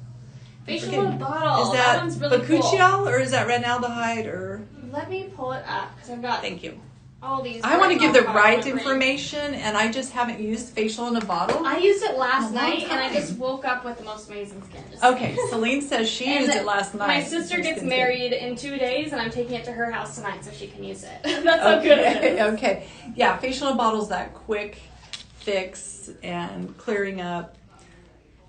Facial in a bottle. Is that one's really bakuchiol cool. or is that retinaldehyde or? Let me pull it up because I've got Thank you. all these. I want to give the right information. information, and I just haven't used facial in a bottle. I used it last A long night, and I time. just woke up with the most amazing skin. Okay, Celine says she And used it last night. My sister Her gets skin's married in 2 days, and I'm taking it to her house tonight so she can use it. That's how good it Okay, is. okay. Yeah, facial in a bottle is that quick fix and clearing up.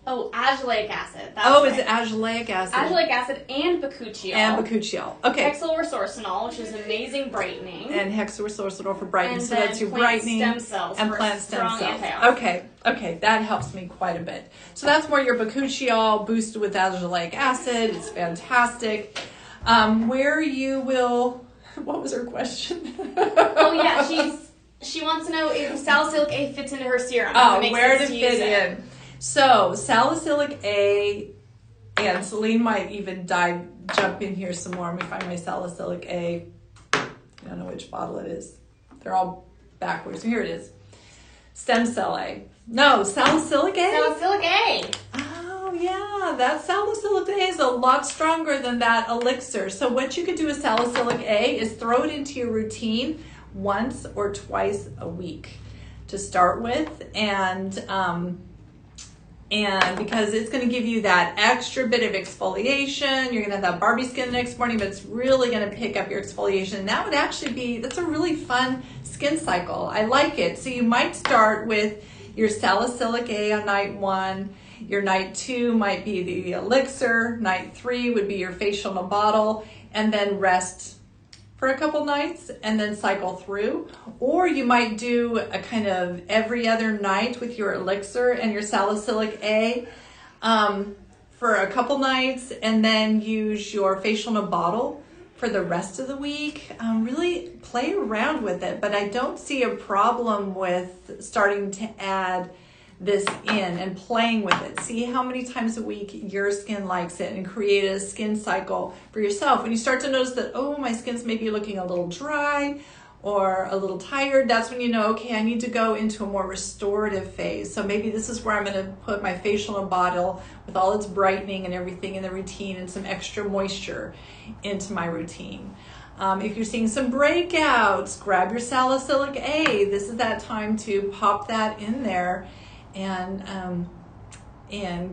Oh, azelaic acid. That's Is it azelaic acid? azelaic acid and bakuchiol. And bakuchiol. Okay. Hexylresorcinol, which is amazing brightening. And hexylresorcinol for brightening. And so then that's your plant brightening stem cells and for plant stem strong cells. antioxidants. Okay, that helps me quite a bit. So that's more your bakuchiol boosted with azelaic acid. It's fantastic. Where you will, what was her question? Oh yeah, she wants to know if salicylic A fits into her serum. Where to fit in. So salicylic A, and Celine might even jump in here some more. Let me find my salicylic A. I don't know which bottle it is. They're all backwards. Here it is. Stem cell A. No, salicylic A? Salicylic A. Oh, yeah. That salicylic A is a lot stronger than that elixir. So what you could do with salicylic A is throw it into your routine once or twice a week to start with. And because it's going to give you that extra bit of exfoliation, you're going to have that Barbie skin the next morning, but it's really going to pick up your exfoliation. And that would actually that's a really fun skin cycle. I like it. So you might start with your salicylic A on night 1. Your night 2 might be the elixir. Night 3 would be your facial in a bottle, and then rest for a couple nights and then cycle through. Or you might do a kind of every other night with your elixir and your salicylic A for a couple nights, and then use your facial in a bottle for the rest of the week. Really play around with it, but I don't see a problem with starting to add this in and playing with it. See how many times a week your skin likes it, and create a skin cycle for yourself. When you start to notice that, my skin's maybe looking a little dry or a little tired, that's when you know, okay, I need to go into a more restorative phase. So maybe this is where I'm going to put my facial in a bottle with all its brightening and everything in the routine, and some extra moisture into my routine. If you're seeing some breakouts, grab your salicylic A. This is that time to pop that in there and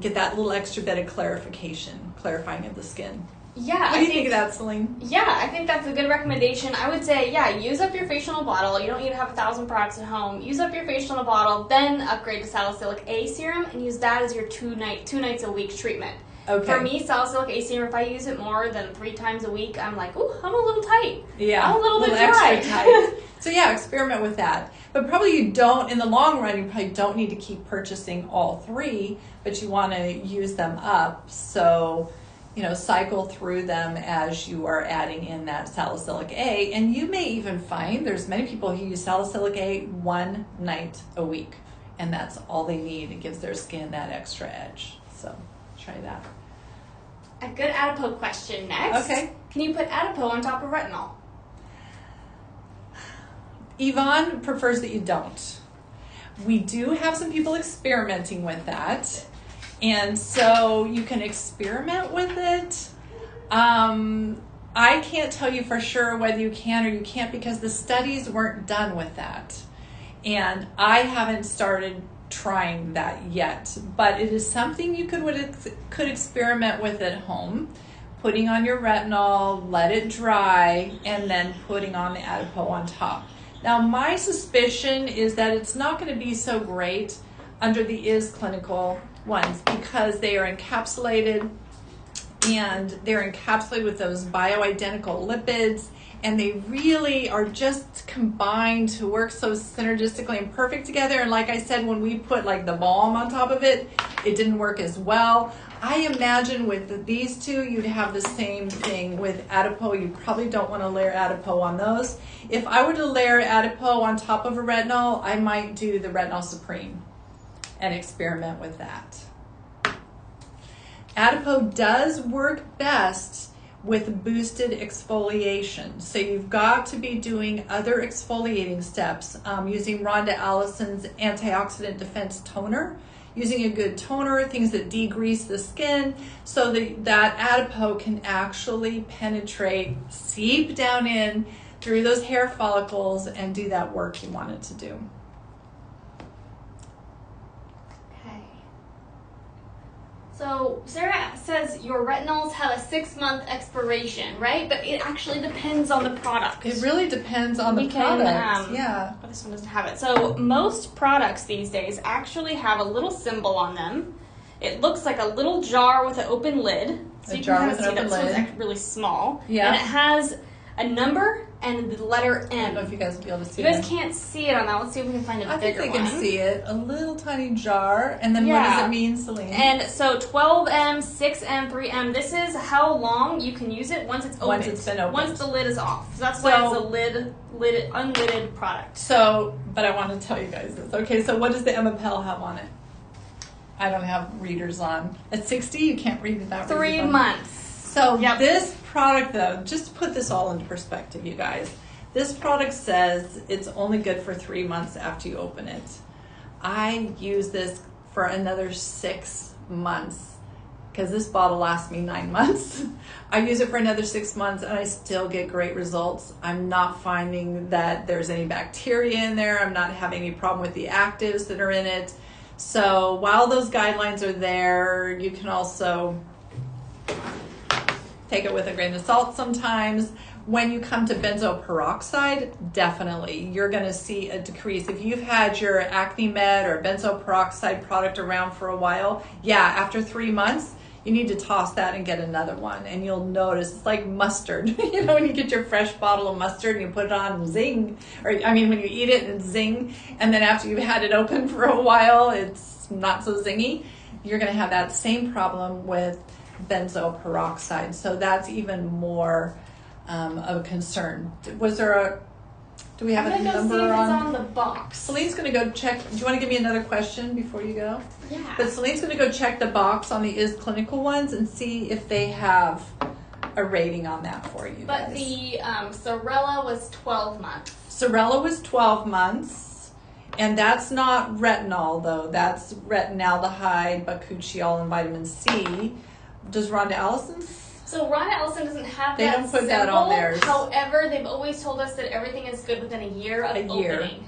get that little extra bit of clarifying of the skin. Yeah. What do you think of that, Celine? Yeah, I think that's a good recommendation. I would say, use up your facial in a bottle. You don't need to have 1,000 products at home. Use up your facial in a bottle, then upgrade to salicylic A serum and use that as your 2 nights a week treatment. Okay. For me, salicylic A serum, if I use it more than 3 times a week, I'm like, ooh, I'm a little tight. Yeah, I'm a little bit extra dry. tight. So yeah, experiment with that. But probably you don't, in the long run, you probably don't need to keep purchasing all 3, but you want to use them up. So, cycle through them as you are adding in that salicylic A. And you may even find there's many people who use salicylic A 1 night a week. And that's all they need. It gives their skin that extra edge. So try that. A good Adipo question next. Okay. Can you put Adipo on top of retinol? Yvonne prefers that you don't. We do have some people experimenting with that. And so you can experiment with it. I can't tell you for sure whether you can or you can't because the studies weren't done with that. And I haven't started trying that yet. But it is something you could experiment with at home. Putting on your retinol, let it dry, and then putting on the Adipo on top. Now, my suspicion is that it's not going to be so great under the IS clinical ones because they are encapsulated and they're encapsulated with those bioidentical lipids and they really are just combined to work so synergistically and perfect together. And like I said, when we put like the balm on top of it, it didn't work as well. I imagine with these two, you'd have the same thing with Adipo. You probably don't want to layer Adipo on those. If I were to layer Adipo on top of a retinol, I might do the Retinol Supreme and experiment with that. Adipo does work best with boosted exfoliation. So you've got to be doing other exfoliating steps using Rhonda Allison's antioxidant defense toner. Using a good toner, things that degrease the skin so that Adipo can actually penetrate, seep down in through those hair follicles and do that work you want it to do. Okay. So Sarah says your retinols have a 6-month expiration, right? But it actually depends on the product. It really depends on the product. Yeah. But this one doesn't have it. So most products these days actually have a little symbol on them. It looks like a little jar with an open lid. So you can kind of see that this one's actually really small. Yeah. And it has a number and the letter M. I don't know if you guys will be able to see it. You guys can't see it on that. Let's see if we can find a bigger one. I think they can see it. A little tiny jar. And then what does it mean, Celine? And so 12M, 6M, 3M. This is how long you can use it once it's open. Once it's been opened. Once the lid is off. So that's why it's a unlidded product. So, but I want to tell you guys this. Okay, so what does the Emapel have on it? I don't have readers on. At 60, you can't read it that 3 months. So this product, though, just to put this all into perspective, you guys, this product says it's only good for 3 months after you open it. I use this for another 6 months because this bottle lasts me 9 months. I use it for another 6 months and I still get great results. I'm not finding that there's any bacteria in there. I'm not having any problem with the actives that are in it. So while those guidelines are there, you can also take it with a grain of salt sometimes. When you come to benzoyl peroxide, definitely, you're going to see a decrease. If you've had your Acne Med or benzoyl peroxide product around for a while, after 3 months, you need to toss that and get another one. And you'll notice it's like mustard. When you get your fresh bottle of mustard and you put it on and zing. When you eat it and zing. And then after you've had it open for a while, it's not so zingy. You're going to have that same problem with benzoyl peroxide. So that's even more of a concern. Do we have a number on? I'm going to go see if it's on the box. Celine's going to go check. Do you want to give me another question before you go? Yeah. But Celine's going to go check the box on the IS clinical ones and see if they have a rating on that for you. But the Sorella was 12 months. Sorella was 12 months. And that's not retinol, though. That's retinaldehyde, bakuchiol, and vitamin C. Does Rhonda Allison? So Rhonda Allison doesn't have they that don't put symbol. That on theirs. However, they've always told us that everything is good within a year of opening.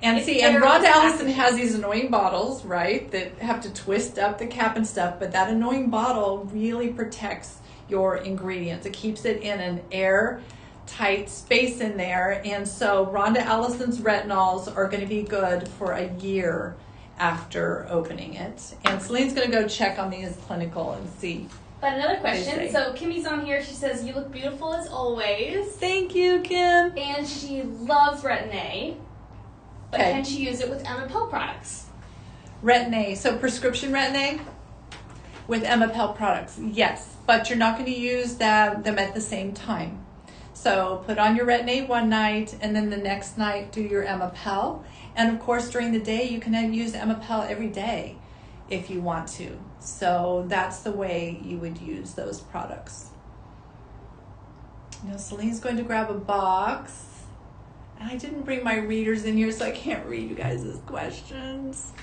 And and Rhonda Allison has these annoying bottles, right, that have to twist up the cap and stuff, but that annoying bottle really protects your ingredients. It keeps it in an airtight space in there, and so Rhonda Allison's retinols are going to be good for a year after opening it. And Celine's going to go check on these clinical and see But another What do you question. say? So Kimmy's on here. She says, "You look beautiful as always." Thank you, Kim. And she loves Retin-A. But Okay. can she use it with Emapel products? Retin-A, so prescription Retin-A with Emapel products, yes, but you're not going to use them at the same time. So put on your Retin-A one night, and then the next night do your Emapel. And of course, during the day, you can use Emapel every day if you want to. So that's the way you would use those products. Now Celine's going to grab a box. And I didn't bring my readers in here, so I can't read you guys' questions.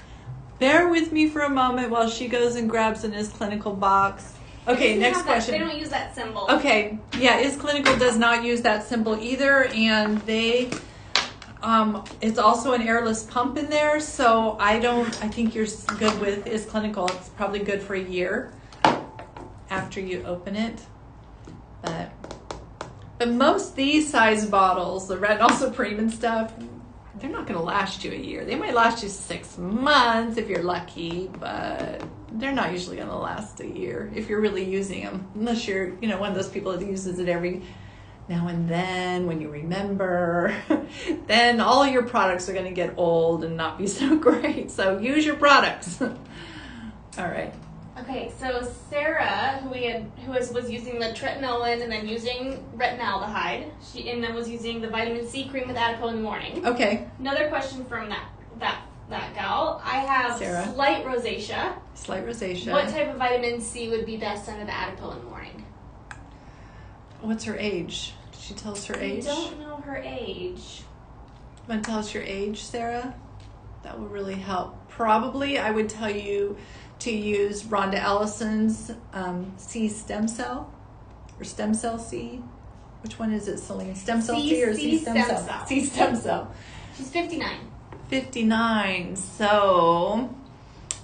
Bear with me for a moment while she goes and grabs an Is Clinical box. Okay, next question. They don't use that symbol. Okay, yeah, Is Clinical does not use that symbol either, and they, it's also an airless pump in there, so I think you're good with Is Clinical. It's probably good for a year after you open it, but most these size bottles, the Retinol Supreme and stuff, they're not going to last you a year. They might last you 6 months if you're lucky, but they're not usually going to last a year if you're really using them. Unless you're, one of those people that uses it every now and then when you remember. Then all your products are going to get old and not be so great. So use your products. All right. Okay, so Sarah, who was using the tretinoin and then using retinaldehyde, and then was using the vitamin C cream with Adipo in the morning. Okay. Another question from that gal. I have Sarah. slight rosacea. Slight rosacea. What type of vitamin C would be best under the Adipo in the morning? What's her age? Did she tell us her age? I don't know her age. Want to tell us your age, Sarah? That would really help. Probably, I would tell you to use Rhonda Ellison's C stem cell or stem cell C. Which one is it, Celine? Stem cell C or C stem cell? C stem cell. She's 59. 59. So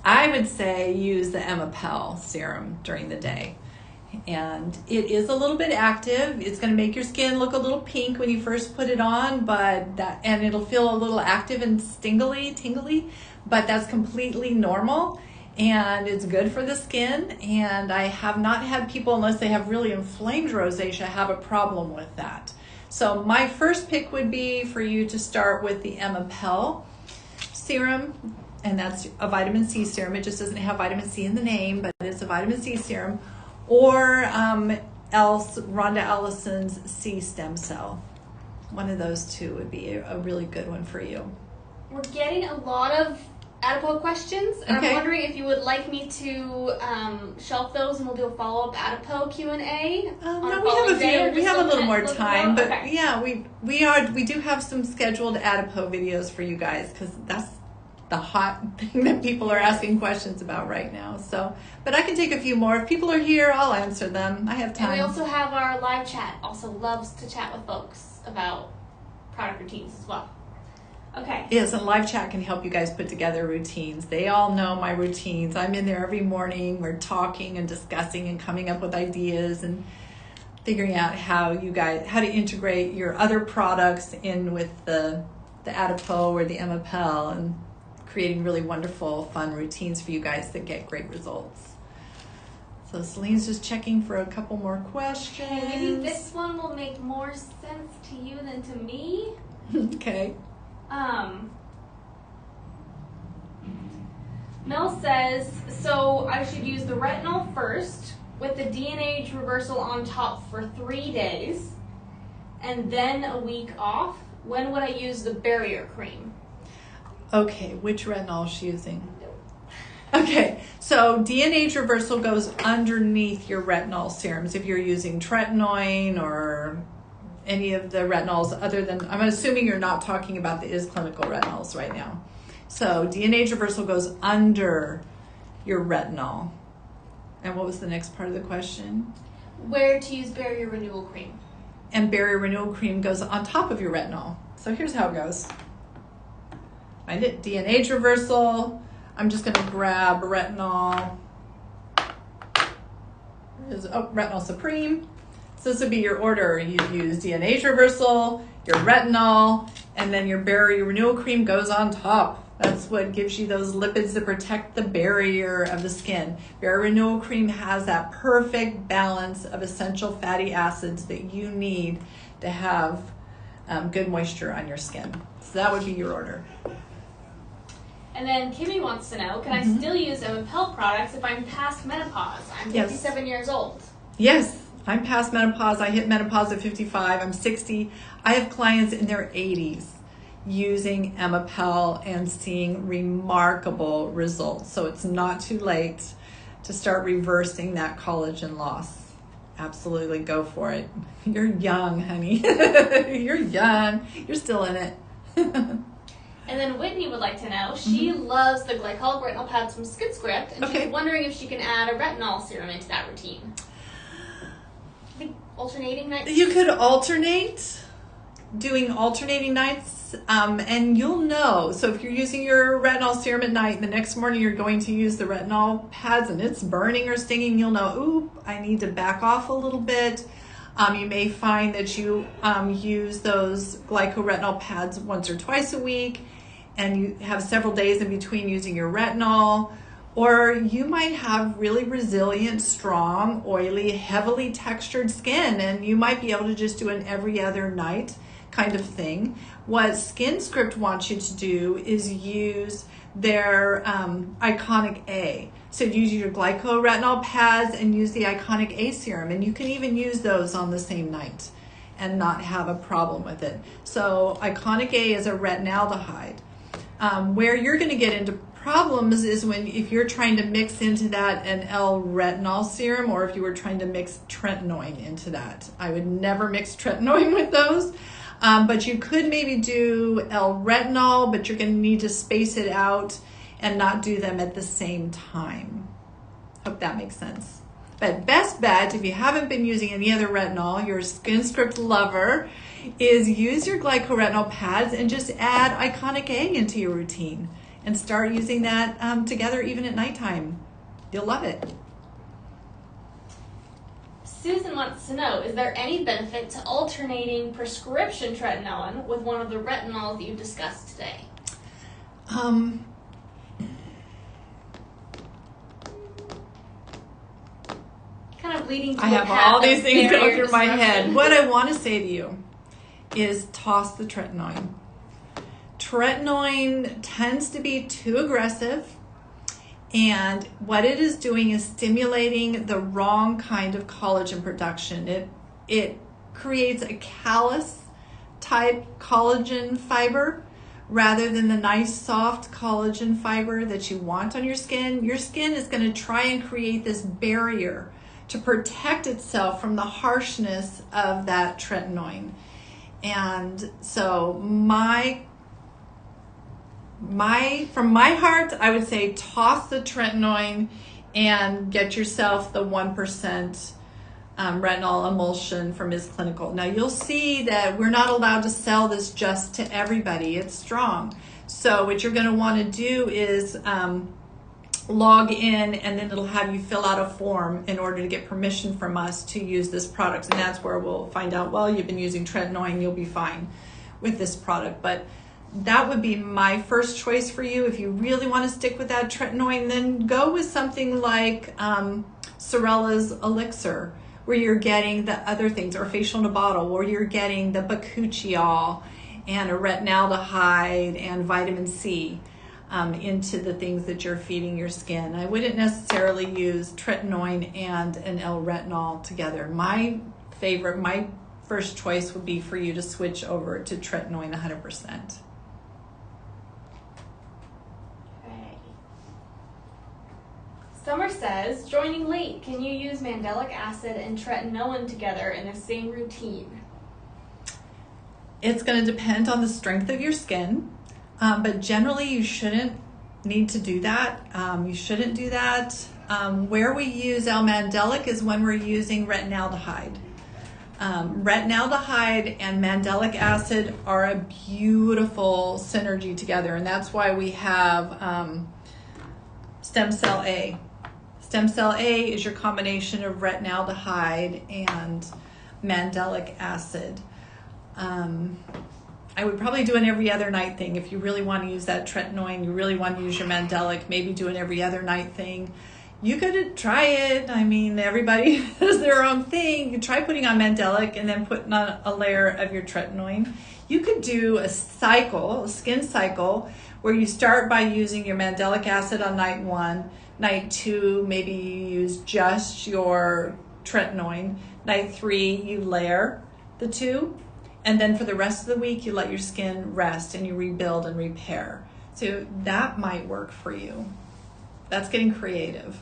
I would say use the Emapel serum during the day. And it is a little bit active. It's going to make your skin look a little pink when you first put it on, and it'll feel a little active and tingly, but that's completely normal. And it's good for the skin, and I have not had people, unless they have really inflamed rosacea, have a problem with that. So my first pick would be for you to start with the Emapel serum, and that's a vitamin C serum. It just doesn't have vitamin C in the name, but it's a vitamin C serum, or else Rhonda Ellison's C stem cell. One of those two would be a really good one for you. We're getting a lot of Adipo questions, and Okay. I'm wondering if you would like me to shelf those, and we'll do a follow-up Adipo Q&A. No, we have a few. We have a little more time, but okay. yeah, we do have some scheduled Adipo videos for you guys, because that's the hot thing that people are asking questions about right now. So, but I can take a few more. If people are here, I'll answer them. I have time. And we also have our live chat. Also loves to chat with folks about product routines as well. Okay. Yes, and live chat can help you guys put together routines. They all know my routines. I'm in there every morning. We're talking and discussing and coming up with ideas and figuring out how to integrate your other products in with the Adipo or the Emapel, and creating really wonderful, fun routines for you guys that get great results. So Celine's just checking for a couple more questions. Okay, maybe this one will make more sense to you than to me. Okay. Mel says, so I should use the retinol first with the DNA reversal on top for 3 days and then a week off. When would I use the barrier cream? Okay, which retinol is she using? Okay, so DNA reversal goes underneath your retinol serums if you're using tretinoin or any of the retinols other than, I'm assuming you're not talking about the Is Clinical retinols right now. So DNA reversal goes under your retinol. And what was the next part of the question? Where to use barrier renewal cream. And barrier renewal cream goes on top of your retinol. So here's how it goes. Find it, DNA reversal. I'm just gonna grab retinol. Retinol Supreme. So this would be your order. You use DNA reversal, your retinol, and then your barrier renewal cream goes on top. That's what gives you those lipids that protect the barrier of the skin. Bare Renewal Cream has that perfect balance of essential fatty acids that you need to have good moisture on your skin. So that would be your order. And then Kimmy wants to know, can I still use Emapel products if I'm past menopause? I'm 57 years old. Yes, I'm past menopause. I hit menopause at 55. I'm 60. I have clients in their 80s using Emapel and seeing remarkable results. So it's not too late to start reversing that collagen loss. Absolutely, go for it. You're young, honey. You're young. You're still in it. And then Whitney would like to know, she loves the glycolic retinol pads from Skin Script, and she's wondering if she can add a retinol serum into that routine. I think alternating nights? You could alternate, doing alternating nights, and you'll know. So if you're using your retinol serum at night, the next morning you're going to use the retinol pads and it's burning or stinging, you'll know, ooh, I need to back off a little bit. You may find that you use those glycoretinol pads once or twice a week, and you have several days in between using your retinol. Or you might have really resilient, strong, oily, heavily textured skin, and you might be able to just do an every other night kind of thing. What Skin Script wants you to do is use their Iconic A. So use your glycoretinol pads and use the Iconic A serum, and you can even use those on the same night and not have a problem with it. So Iconic A is a retinaldehyde. Where you're going to get into problems is if you're trying to mix into that an L-retinol serum, or if you were trying to mix tretinoin into that. I would never mix tretinoin with those. But you could maybe do L-retinol, but you're going to need to space it out and not do them at the same time. Hope that makes sense. But best bet, if you haven't been using any other retinol, you're a Skin Script lover, is use your glycoretinol pads and just add Iconic A into your routine and start using that together even at nighttime. You'll love it. Susan wants to know, is there any benefit to alternating prescription tretinoin with one of the retinols that you discussed today? Kind of leading to I have all these things going through my head. What I want to say to you is toss the tretinoin. Tretinoin tends to be too aggressive, and what it is doing is stimulating the wrong kind of collagen production. It creates a callus type collagen fiber rather than the nice soft collagen fiber that you want on your skin. Your skin is going to try and create this barrier to protect itself from the harshness of that tretinoin. And so from my heart, I would say toss the tretinoin and get yourself the 1% retinol emulsion from Ms. Clinical. Now you'll see that we're not allowed to sell this just to everybody. It's strong. So what you're going to want to do is log in, and then it'll have you fill out a form in order to get permission from us to use this product. And that's where we'll find out, well, you've been using tretinoin, you'll be fine with this product. But that would be my first choice for you. If you really want to stick with that tretinoin, then go with something like Sorella's Elixir, where you're getting the other things, or Facial in a Bottle, where you're getting the bakuchiol and a retinaldehyde and vitamin C into the things that you're feeding your skin. I wouldn't necessarily use tretinoin and an L-retinol together. My first choice would be for you to switch over to tretinoin 100%. Summer says, joining late, can you use mandelic acid and tretinoin together in the same routine? It's going to depend on the strength of your skin, but generally you shouldn't need to do that. You shouldn't do that. Where we use L-mandelic is when we're using retinaldehyde. Retinaldehyde and mandelic acid are a beautiful synergy together, and that's why we have stem cell A. Stem cell A is your combination of retinaldehyde and mandelic acid. I would probably do an every other night thing. If you really want to use that tretinoin, you really want to use your mandelic, maybe do an every other night thing. You could try it. I mean, everybody has their own thing. You could try putting on mandelic and then putting on a layer of your tretinoin. You could do a cycle, a skin cycle, where you start by using your mandelic acid on night 1. Night 2, maybe you use just your tretinoin. Night 3, you layer the two. And then for the rest of the week, you let your skin rest and you rebuild and repair. So that might work for you. That's getting creative.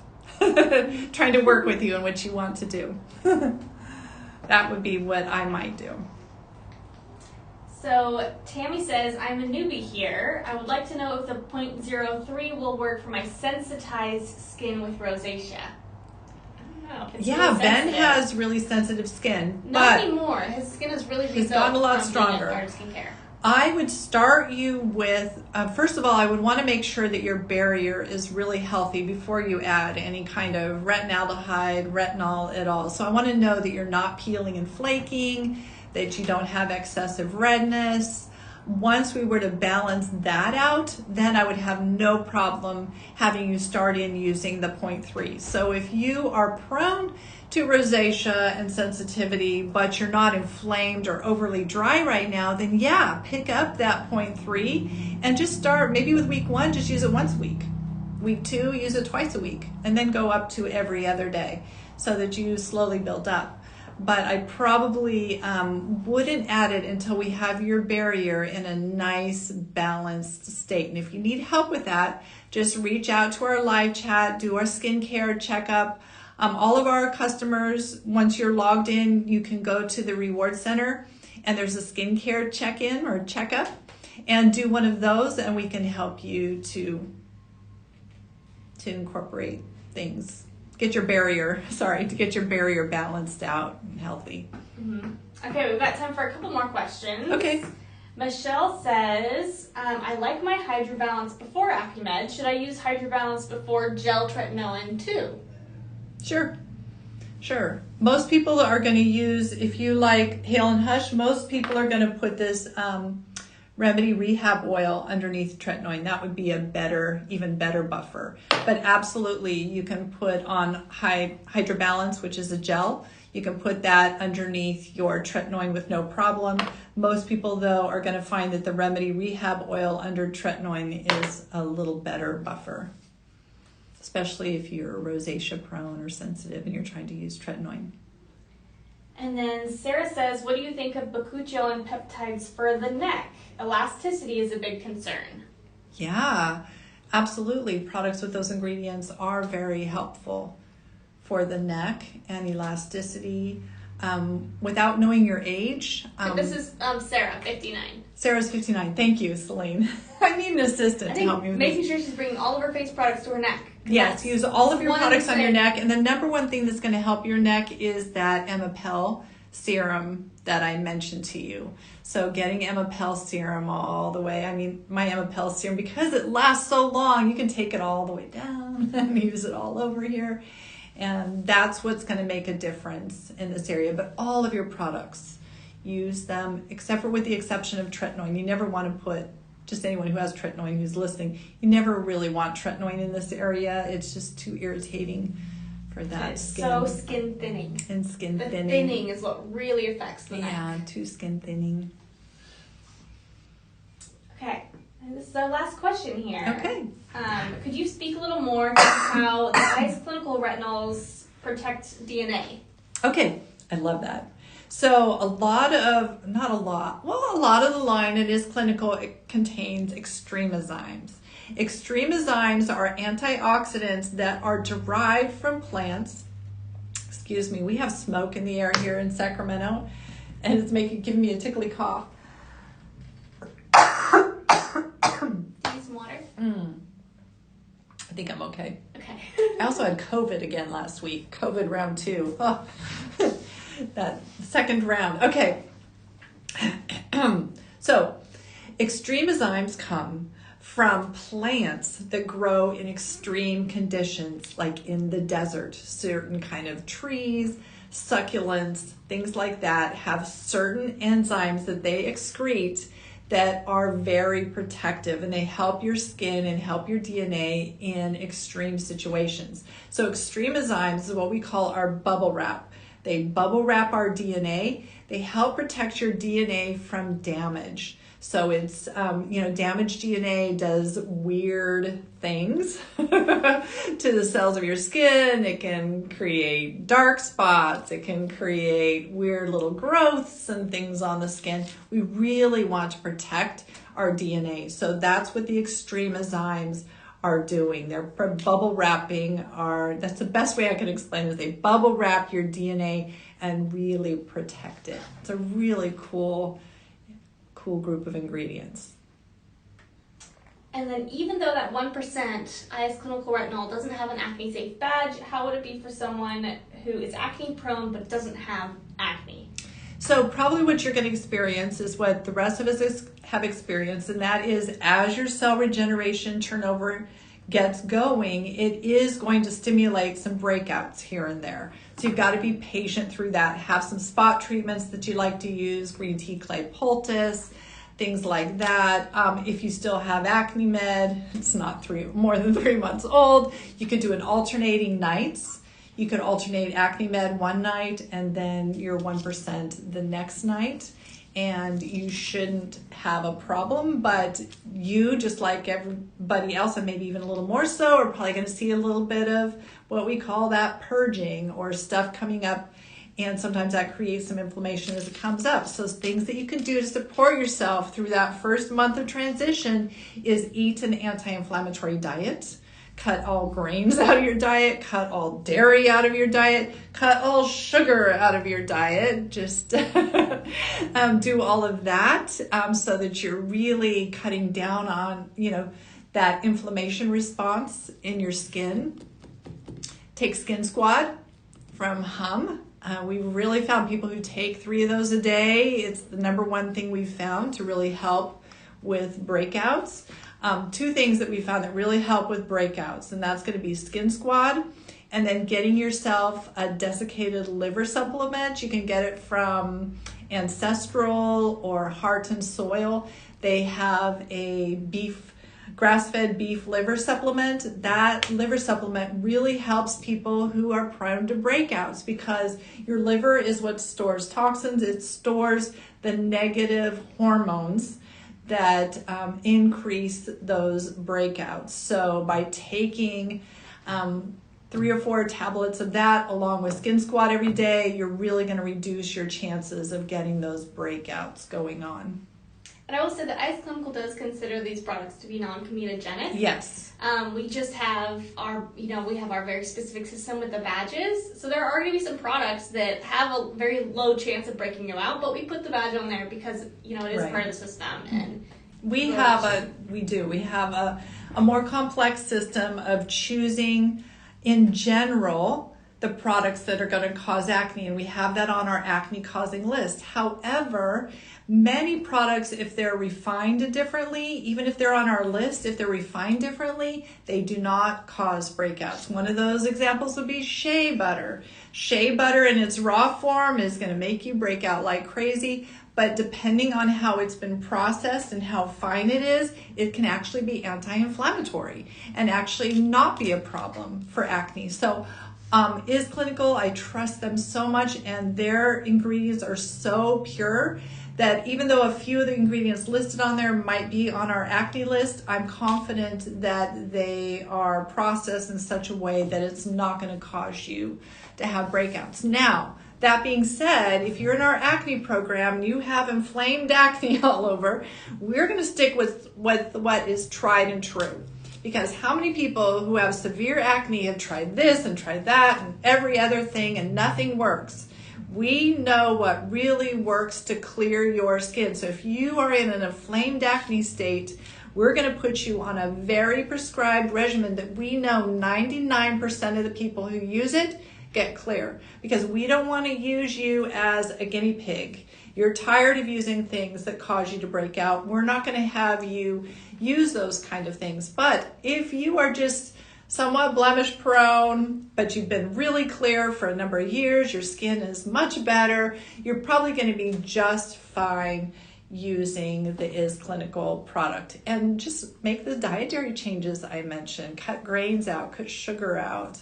Trying to work with you and what you want to do. That would be what I might do. So Tammy says, I'm a newbie here. I would like to know if the 0.03 will work for my sensitized skin with rosacea. I don't know. It's Yeah, really Ben sensitive. has really sensitive skin. Not but anymore. His skin has really he's rebuilt gotten a lot from being at stronger. Garden Skincare. I would start you with, first of all, I would want to make sure that your barrier is really healthy before you add any kind of retinaldehyde, retinol at all. So I want to know that you're not peeling and flaking, that you don't have excessive redness. Once we were to balance that out, then I would have no problem having you start in using the 0.3. So if you are prone to rosacea and sensitivity, but you're not inflamed or overly dry right now, then yeah, pick up that 0.3 and just start maybe with week 1, just use it once a week. Week 2, use it twice a week, and then go up to every other day so that you slowly build up. But I probably wouldn't add it until we have your barrier in a nice balanced state. And if you need help with that, just reach out to our live chat, do our skincare checkup. All of our customers, once you're logged in, you can go to the reward center and there's a skincare check-in or checkup and do one of those, and we can help you to incorporate things. Get your barrier balanced out and healthy. Mm-hmm. Okay, we've got time for a couple more questions. Okay. Michelle says, I like my HydroBalance before Acumed. Should I use HydroBalance before gel tretinoin too? Sure. Most people are going to use, if you like Hail and Hush, most people are going to put this Remedy Rehab Oil underneath tretinoin. That would be a even better buffer. But absolutely, you can put on HydroBalance, which is a gel. You can put that underneath your tretinoin with no problem. Most people, though, are going to find that the Remedy Rehab Oil under tretinoin is a little better buffer, especially if you're rosacea prone or sensitive and you're trying to use tretinoin. And then Sarah says, what do you think of bakuchiol and peptides for the neck? Elasticity is a big concern. Yeah, absolutely. Products with those ingredients are very helpful for the neck and elasticity. Without knowing your age. This is Sarah, 59. Sarah's 59. Thank you, Celine. I need an assistant to help me with making this. sure she's bringing all of her face products to her neck. Yes, use all of your one products on your thing. neck. And the number one thing that's going to help your neck is that Emapel serum that I mentioned to you. So getting Emapel serum all the way. I mean, my Emapel serum, because it lasts so long, you can take it all the way down and use it all over here. And that's what's going to make a difference in this area. But all of your products, use them, except for with the exception of tretinoin. You never want to put, just anyone who has tretinoin who's listening, you never really want tretinoin in this area. It's just too irritating for that It's skin. so skin thinning. And skin The thinning. thinning is what really affects the neck. Yeah, too skin thinning. Okay, and this is our last question here. Okay. Could you speak a little more to how the highest clinical retinols protect DNA? Okay, I love that. So a lot of the line, it is clinical, it contains extremozymes. Extremozymes are antioxidants that are derived from plants. Excuse me, we have smoke in the air here in Sacramento, and it's giving me a tickly cough. Need some water? I think I'm okay. Okay. I also had COVID again last week. COVID round 2. Oh, that second round. Okay. So, extremozymes come from plants that grow in extreme conditions, like in the desert. Certain kind of trees, succulents, things like that have certain enzymes that they excrete that are very protective, and they help your skin and help your DNA in extreme situations. So extreme enzymes is what we call our bubble wrap. They bubble wrap our DNA. They help protect your DNA from damage. So it's, damaged DNA does weird things to the cells of your skin. It can create dark spots. It can create weird little growths and things on the skin. We really want to protect our DNA. So that's what the extreme enzymes are doing. They're bubble wrapping that's the best way I can explain it. They bubble wrap your DNA and really protect it. It's a really cool group of ingredients. And then even though that 1% IS Clinical Retinol doesn't have an acne safe badge, how would it be for someone who is acne prone but doesn't have acne? So probably what you're going to experience is what the rest of us have experienced, and that is as your cell regeneration turnover gets going, it is going to stimulate some breakouts here and there. So you've got to be patient through that. Have some spot treatments that you like to use, green tea clay poultice, things like that. If you still have acne med, it's not more than 3 months old, you could do an alternating nights. You could alternate acne med one night and then your 1% the next night, and you shouldn't have a problem. But you, just like everybody else, and maybe even a little more so, are probably going to see a little bit of what we call that purging or stuff coming up, and sometimes that creates some inflammation as it comes up. So things that you can do to support yourself through that first month of transition is eat an anti-inflammatory diet. Cut all grains out of your diet, cut all dairy out of your diet, cut all sugar out of your diet. Just do all of that so that you're really cutting down on, that inflammation response in your skin. Take Skin Squad from Hum. We really found people who take 3 of those a day. It's the number one thing we've found to really help with breakouts. 2 things that we found that really help with breakouts, and that's going to be Skin Squad and then getting yourself a desiccated liver supplement. You can get it from Ancestral or Heart and Soil. They have a grass-fed beef liver supplement. That liver supplement really helps people who are prone to breakouts because your liver is what stores toxins. It stores the negative hormones that increase those breakouts. So by taking 3 or 4 tablets of that along with Skin Squad every day, you're really going to reduce your chances of getting those breakouts going on. And I will say that IS Clinical does consider these products to be non-comedogenic. Yes. We just have we have our very specific system with the badges. So there are going to be some products that have a very low chance of breaking you out, but we put the badge on there because, it is Right. part of the system. And We have a more complex system of choosing in general the products that are going to cause acne, and we have that on our acne causing list. However, many products, if they're refined differently, even if they're on our list, if they're refined differently, they do not cause breakouts. One of those examples would be shea butter. Shea butter in its raw form is going to make you break out like crazy, but depending on how it's been processed and how fine it is, it can actually be anti-inflammatory and actually not be a problem for acne. So IS Clinical, I trust them so much, and their ingredients are so pure that even though a few of the ingredients listed on there might be on our acne list, I'm confident that they are processed in such a way that it's not going to cause you to have breakouts. Now, that being said, if you're in our acne program and you have inflamed acne all over, we're going to stick with what is tried and true. Because how many people who have severe acne have tried this and tried that and every other thing and nothing works? We know what really works to clear your skin. So if you are in an inflamed acne state, we're going to put you on a very prescribed regimen that we know 99% of the people who use it get clear, because we don't want to use you as a guinea pig. You're tired of using things that cause you to break out. We're not going to have you use those kind of things. But if you are just somewhat blemish prone, but you've been really clear for a number of years, your skin is much better, you're probably going to be just fine using the Is Clinical product. And just make the dietary changes I mentioned. Cut grains out, cut sugar out.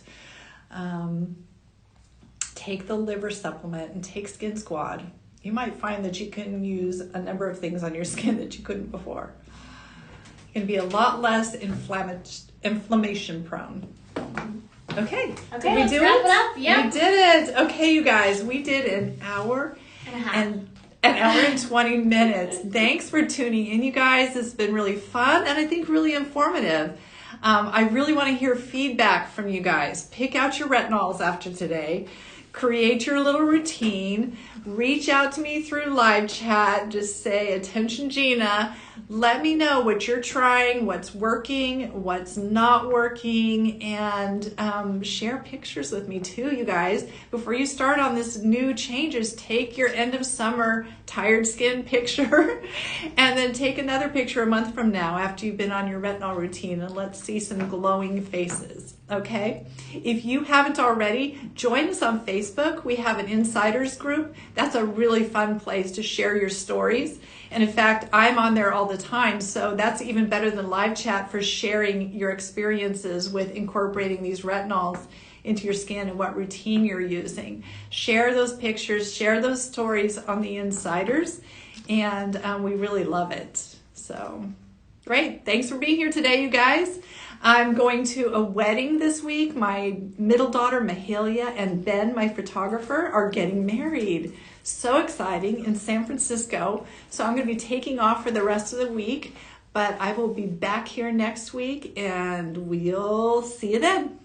Take the liver supplement and take Skin Squad. You might find that you can use a number of things on your skin that you couldn't before. You're going to be a lot less inflammation prone. Okay, did we do wrap it? it up. Yep. We did it. Okay, you guys, we did an hour and a half. and an hour and 20 minutes. Thanks for tuning in, you guys. It's been really fun and I think really informative. I really want to hear feedback from you guys. Pick out your retinols after today. Create your little routine. Reach out to me through live chat. Just say, attention Gina. Let me know what you're trying, what's working, what's not working, and share pictures with me too, you guys. Before you start on this new changes, take your end of summer tired skin picture and then take another picture a month from now after you've been on your retinol routine, and let's see some glowing faces, okay? If you haven't already, join us on Facebook. We have an insiders group. That's a really fun place to share your stories. And in fact, I'm on there all the time, so that's even better than live chat for sharing your experiences with incorporating these retinols into your skin and what routine you're using. Share those pictures, share those stories on the insiders, and we really love it. So great. Thanks for being here today, you guys. I'm going to a wedding this week. My middle daughter, Mahalia, and Ben, my photographer, are getting married. So exciting in San Francisco. So I'm going to be taking off for the rest of the week, but I will be back here next week and we'll see you then.